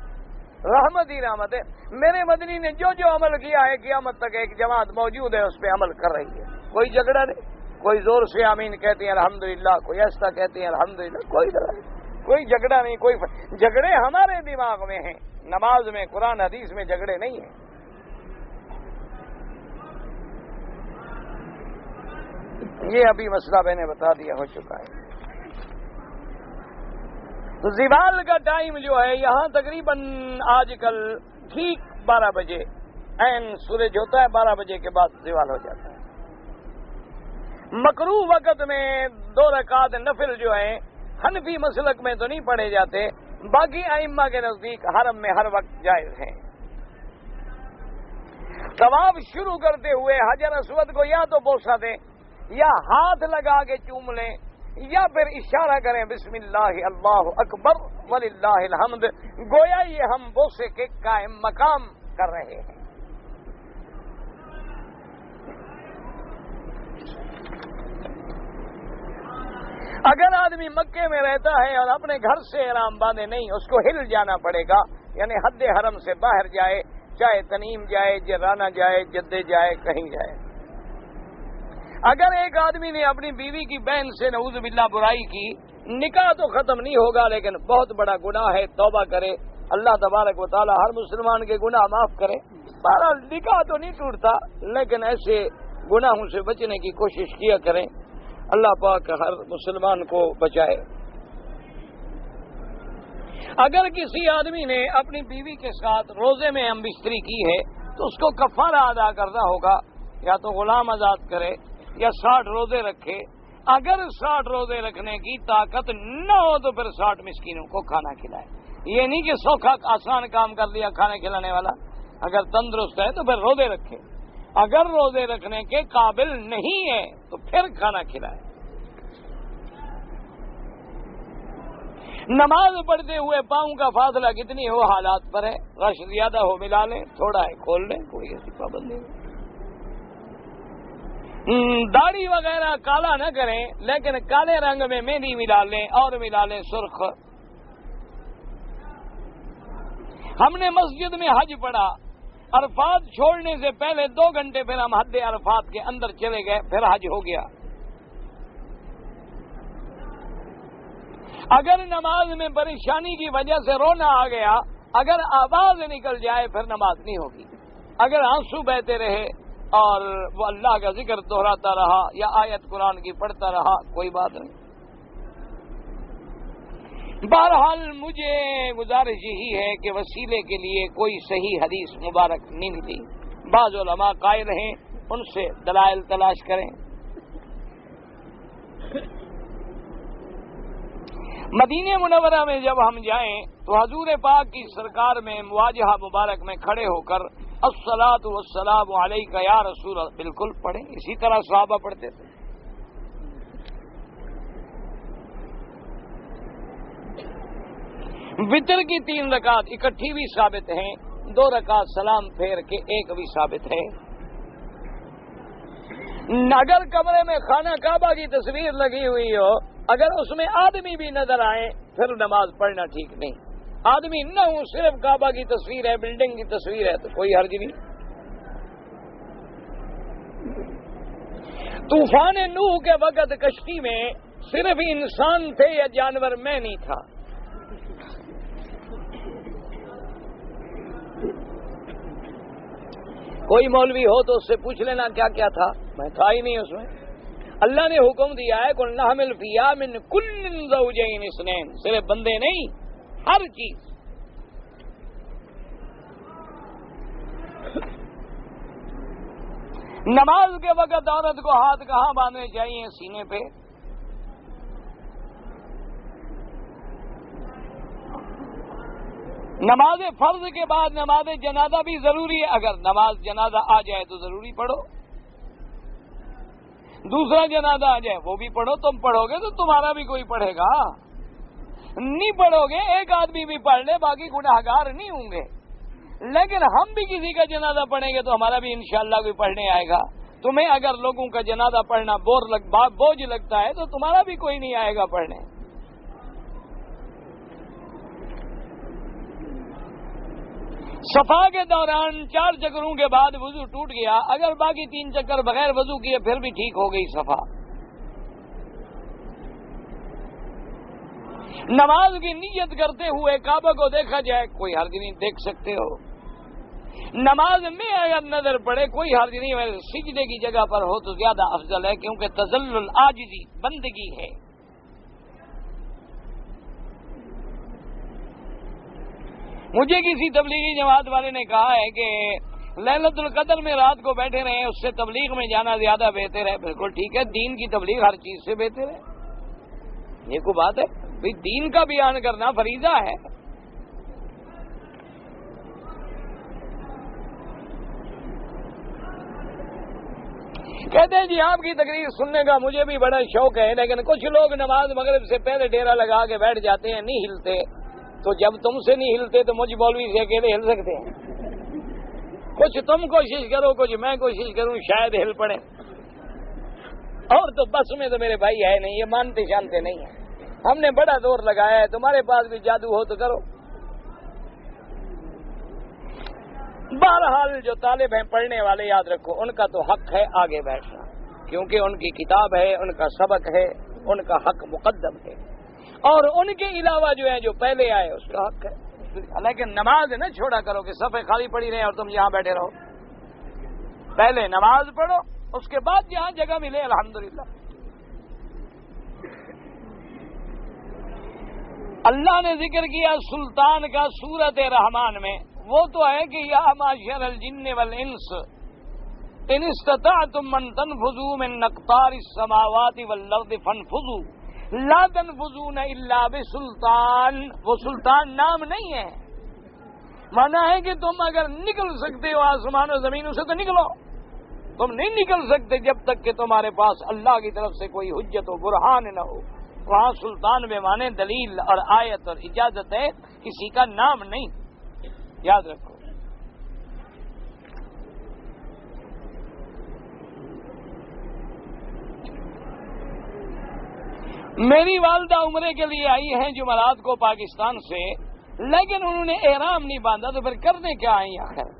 رحمت ہی رحمت ہے۔ میرے مدنی نے جو جو عمل کیا ہے قیامت تک ایک جماعت موجود ہے اس پہ عمل کر رہی ہے، کوئی جھگڑا نہیں، کوئی زور سے آمین کہتے ہیں الحمدللہ، کوئی ایسا کہتے ہیں الحمدللہ، کوئی جھگڑا نہیں، کوئی جھگڑے ہمارے دماغ میں ہیں، نماز میں قرآن حدیث میں جھگڑے نہیں ہیں۔ یہ ابھی مسئلہ میں نے بتا دیا، ہو چکا ہے۔ تو زوال کا ٹائم جو ہے یہاں تقریباً آج کل ٹھیک 12 بجے عین سورج ہوتا ہے، 12 بجے کے بعد زوال ہو جاتا ہے۔ مکروہ وقت میں 2 رکعت نفل جو ہیں حنفی مسلک میں تو نہیں پڑھے جاتے، باقی ائمہ کے نزدیک حرم میں ہر وقت جائز ہیں۔ طواف شروع کرتے ہوئے حجر اسود کو یا تو بوسہ دیں یا ہاتھ لگا کے چوم لیں یا پھر اشارہ کریں بسم اللہ اللہ اکبر وللہ الحمد، گویا یہ ہم بوسے کے قائم مقام کر رہے ہیں۔ اگر آدمی مکے میں رہتا ہے اور اپنے گھر سے احرام باندھے نہیں، اس کو ہل جانا پڑے گا، یعنی حد حرم سے باہر جائے، چاہے تنیم جائے، جرانہ جائے، جدے جائے، کہیں جائے۔ اگر ایک آدمی نے اپنی بیوی کی بہن سے نعوذ باللہ برائی کی، نکاح تو ختم نہیں ہوگا لیکن بہت بڑا گناہ ہے، توبہ کرے، اللہ تبارک و تعالی ہر مسلمان کے گناہ معاف کرے۔ بہرحال نکاح تو نہیں ٹوٹتا، لیکن ایسے گناہوں سے بچنے کی کوشش کیا کریں. اللہ پاک ہر مسلمان کو بچائے. اگر کسی آدمی نے اپنی بیوی کے ساتھ روزے میں ہم بستری کی ہے تو اس کو کفارہ ادا کرنا ہوگا. یا تو غلام آزاد کرے یا 60 روزے رکھے. اگر 60 روزے رکھنے کی طاقت نہ ہو تو پھر 60 مسکینوں کو کھانا کھلائے. یہ نہیں کہ سوکھا آسان کام کر لیا کھانا کھلانے والا. اگر تندرست ہے تو پھر روزے رکھے. اگر روزے رکھنے کے قابل نہیں ہے تو پھر کھانا کھلائے. نماز پڑھتے ہوئے پاؤں کا فاصلہ کتنی ہو حالات پر ہے. رش زیادہ ہو ملا لیں, تھوڑا ہے کھول لیں, کوئی ایسی پابندی نہیں. داڑھی وغیرہ کالا نہ کریں لیکن کالے رنگ میں مہندی ملا لیں اور ملا لیں سرخ. ہم نے مسجد میں حج پڑھا. عرفات چھوڑنے سے پہلے 2 گھنٹے پھر ہم حد عرفات کے اندر چلے گئے, پھر حج ہو گیا. اگر نماز میں پریشانی کی وجہ سے رونا آ گیا, اگر آواز نکل جائے پھر نماز نہیں ہوگی. اگر آنسو بہتے رہے اور وہ اللہ کا ذکر دہراتا رہا یا آیت قرآن کی پڑھتا رہا, کوئی بات نہیں. بہرحال مجھے گزارش یہی ہے کہ وسیلے کے لیے کوئی صحیح حدیث مبارک نہیں ملی. بعض علماء قائل ہیں, ان سے دلائل تلاش کریں. مدینہ منورہ میں جب ہم جائیں تو حضور پاک کی سرکار میں مواجہہ مبارک میں کھڑے ہو کر الصلاۃ والسلام علیک یا رسول اللہ بالکل پڑھیں. اسی طرح صحابہ پڑھتے تھے. وتر کی 3 رکعت اکٹھی بھی ثابت ہیں, 2 رکعت سلام پھیر کے 1 بھی ثابت ہے. اگر کمرے میں خانہ کعبہ کی تصویر لگی ہوئی ہو, اگر اس میں آدمی بھی نظر آئے پھر نماز پڑھنا ٹھیک نہیں. آدمی نہ ہو, صرف کعبہ کی تصویر ہے, بلڈنگ کی تصویر ہے تو کوئی حرج نہیں. طوفان نوح کے وقت کشتی میں صرف انسان تھے یا جانور میں نہیں تھا. کوئی مولوی ہو تو اس سے پوچھ لینا کیا کیا تھا, میں تھا ہی نہیں اس میں. اللہ نے حکم دیا ہے قُلْ نَحْمِلُ فِيهَا مِنْ كُلٍّ زَوْجَيْنِ اثْنَيْنِ, صرف بندے نہیں, ہر چیز. نماز کے وقت عورت کو ہاتھ کہاں باندھنے چاہیے؟ سینے پہ. نماز فرض کے بعد نماز جنازہ بھی ضروری ہے. اگر نماز جنازہ آ جائے تو ضروری پڑھو. دوسرا جنازہ آ جائے وہ بھی پڑھو. تم پڑھو گے تو تمہارا بھی کوئی پڑھے گا. نہیں پڑھو گے ایک آدمی بھی پڑھ لے, باقی گناہگار نہیں ہوں گے. لیکن ہم بھی کسی کا جنازہ پڑھیں گے تو ہمارا بھی انشاءاللہ کوئی پڑھنے آئے گا. تمہیں اگر لوگوں کا جنازہ پڑھنا بوجھ لگتا ہے تو تمہارا بھی کوئی نہیں آئے گا پڑھنے. صفا کے دوران 4 چکروں کے بعد وضو ٹوٹ گیا, اگر باقی 3 چکر بغیر وضو کیے پھر بھی ٹھیک ہو گئی صفا. نماز کی نیت کرتے ہوئے کعبہ کو دیکھا جائے کوئی حرج نہیں, دیکھ سکتے ہو. نماز میں اگر نظر پڑے کوئی حرج نہیں, سجدے کی جگہ پر ہو تو زیادہ افضل ہے, کیونکہ تذلل عاجزی بندگی ہے. مجھے کسی تبلیغی جماعت والے نے کہا ہے کہ لیلۃ القدر میں رات کو بیٹھے رہیں, اس سے تبلیغ میں جانا زیادہ بہتر ہے. بالکل ٹھیک ہے, دین کی تبلیغ ہر چیز سے بہتر ہے. یہ کوئی بات ہے بھئی, دین کا بیان کرنا فریضہ ہے. کہتے ہیں جی آپ کی تقریر سننے کا مجھے بھی بڑا شوق ہے, لیکن کچھ لوگ نماز مغرب سے پہلے ڈیرا لگا کے بیٹھ جاتے ہیں, نہیں ہلتے. تو جب تم سے نہیں ہلتے تو مجھ مولوی سے اکیلے ہل سکتے ہیں؟ کچھ تم کوشش کرو, کچھ میں کوشش کروں, شاید ہل پڑے. اور تو بس میں تو میرے بھائی ہے نہیں, یہ مانتے شانتے نہیں ہیں. ہم نے بڑا زور لگایا ہے, تمہارے پاس بھی جادو ہو تو کرو. بہرحال جو طالب ہیں پڑھنے والے, یاد رکھو ان کا تو حق ہے آگے بیٹھنا, کیونکہ ان کی کتاب ہے, ان کا سبق ہے, ان کا حق مقدم ہے. اور ان کے علاوہ جو ہے جو پہلے آئے اس کا حق ہے. لیکن نماز نہ چھوڑا کرو کہ صفیں خالی پڑی رہے اور تم یہاں بیٹھے رہو. پہلے نماز پڑھو اس کے بعد جہاں جگہ ملے الحمدللہ۔ اللہ نے ذکر کیا سلطان کا سورت رحمان میں، وہ تو ہے کہ یا معشر الجن والانس ان استطعتم ان تنفذوا من اقطار السماوات والارض فانفذوا لا تنفذون الا بسلطان۔ وہ سلطان نام نہیں ہے، مانا ہے کہ تم اگر نکل سکتے ہو آسمان و زمینوں سے تو نکلو، تم نہیں نکل سکتے جب تک کہ تمہارے پاس اللہ کی طرف سے کوئی حجت و برہان نہ ہو۔ وہاں سلطان بے معنی دلیل اور آیت اور اجازت ہے، کسی کا نام نہیں، یاد رکھو۔ میری والدہ عمرے کے لیے آئی ہیں جمعرات کو پاکستان سے، لیکن انہوں نے احرام نہیں باندھا، تو پھر کرنے کیا آئی؟ آخر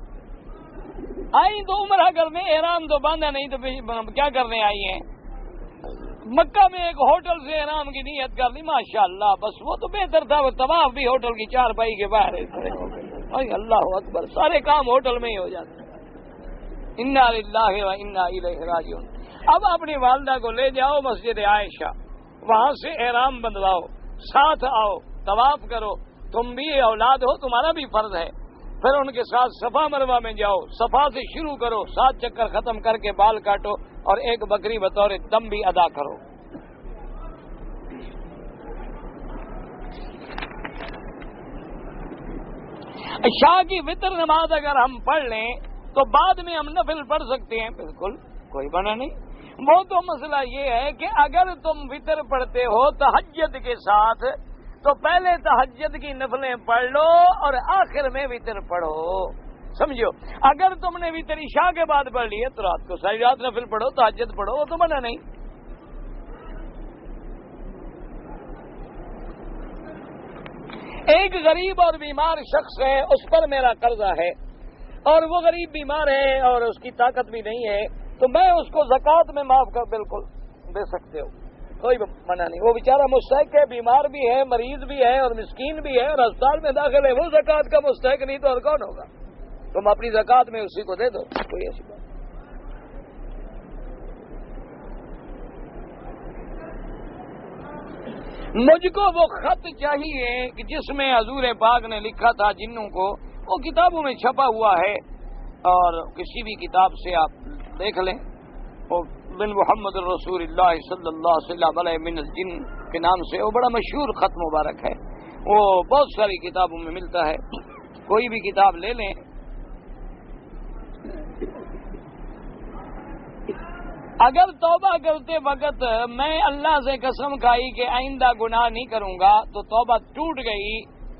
آئی تو عمرہ کرنے، احرام تو باندھا نہیں، تو پھر کیا کرنے آئی ہیں؟ مکہ میں ایک ہوٹل سے احرام کی نیت کر لی، ماشاءاللہ، بس وہ تو بہتر تھا، وہ طواف بھی ہوٹل کی چارپائی کے باہر اللہ اکبر، سارے کام ہوٹل میں ہی ہو جاتے ہیں۔ انا للہ و انا الیہ راجعون۔ اب اپنی والدہ کو لے جاؤ مسجد عائشہ، وہاں سے احرام بندھواؤ، ساتھ آؤ، طواف کرو، تم بھی اولاد ہو، تمہارا بھی فرض ہے۔ پھر ان کے ساتھ صفا مروہ میں جاؤ، صفا سے شروع کرو، 7 چکر ختم کر کے بال کاٹو اور ایک بکری بطور دم بھی ادا کرو۔ عشاء کی وتر نماز اگر ہم پڑھ لیں تو بعد میں ہم نفل پڑھ سکتے ہیں، بالکل کوئی منع نہیں۔ وہ تو مسئلہ یہ ہے کہ اگر تم وتر پڑھتے ہو تہجد کے ساتھ تو پہلے تہجد کی نفلیں پڑھ لو اور آخر میں وتر پڑھو، سمجھو۔ اگر تم نے وتر عشاء کے بعد پڑھ لی ہے تو رات کو ساری رات نفل پڑھو، تہجد پڑھو، وہ تو منع نہیں۔ ایک غریب اور بیمار شخص ہے، اس پر میرا قرضہ ہے اور وہ غریب بیمار ہے اور اس کی طاقت بھی نہیں ہے، تو میں اس کو زکوٰۃ میں معاف کر، بالکل دے سکتے ہو، کوئی منع نہیں۔ وہ بیچارہ مستحق ہے، بیمار بھی ہے، مریض بھی ہے اور مسکین بھی ہے اور اسپتال میں داخل ہے، وہ زکوٰۃ کا مستحق نہیں تو اور کون ہوگا؟ تم اپنی زکوٰۃ میں اسی کو دے دو، کوئی ایسی بات۔ مجھ کو وہ خط چاہیے کہ جس میں حضور پاک نے لکھا تھا جنوں کو، وہ کتابوں میں چھپا ہوا ہے اور کسی بھی کتاب سے آپ دیکھ لیں، وہ بن محمد الرسول اللہ صلی اللہ وسلم علیہ من الجن کے نام سے وہ بڑا مشہور خط مبارک ہے، وہ بہت ساری کتابوں میں ملتا ہے، کوئی بھی کتاب لے لیں۔ اگر توبہ کرتے وقت میں اللہ سے قسم کھائی کہ آئندہ گناہ نہیں کروں گا تو توبہ ٹوٹ گئی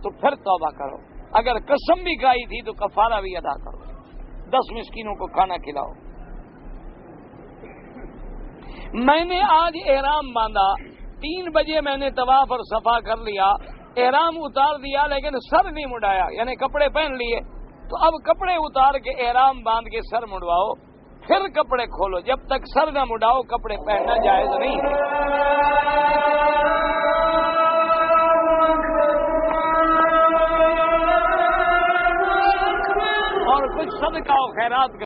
تو پھر توبہ کرو، اگر قسم بھی کھائی تھی تو کفارہ بھی ادا کرو، 10 مسکینوں کو کھانا کھلاؤ۔ میں نے آج احرام باندھا، 3 بجے میں نے طواف اور صفا کر لیا، احرام اتار دیا لیکن سر نہیں مڑایا، یعنی کپڑے پہن لیے، تو اب کپڑے اتار کے احرام باندھ کے سر مڑواؤ، پھر کپڑے کھولو، جب تک سر نہ مڑاؤ کپڑے پہننا جائز نہیں ہے۔ اور کچھ صدقہ و خیرات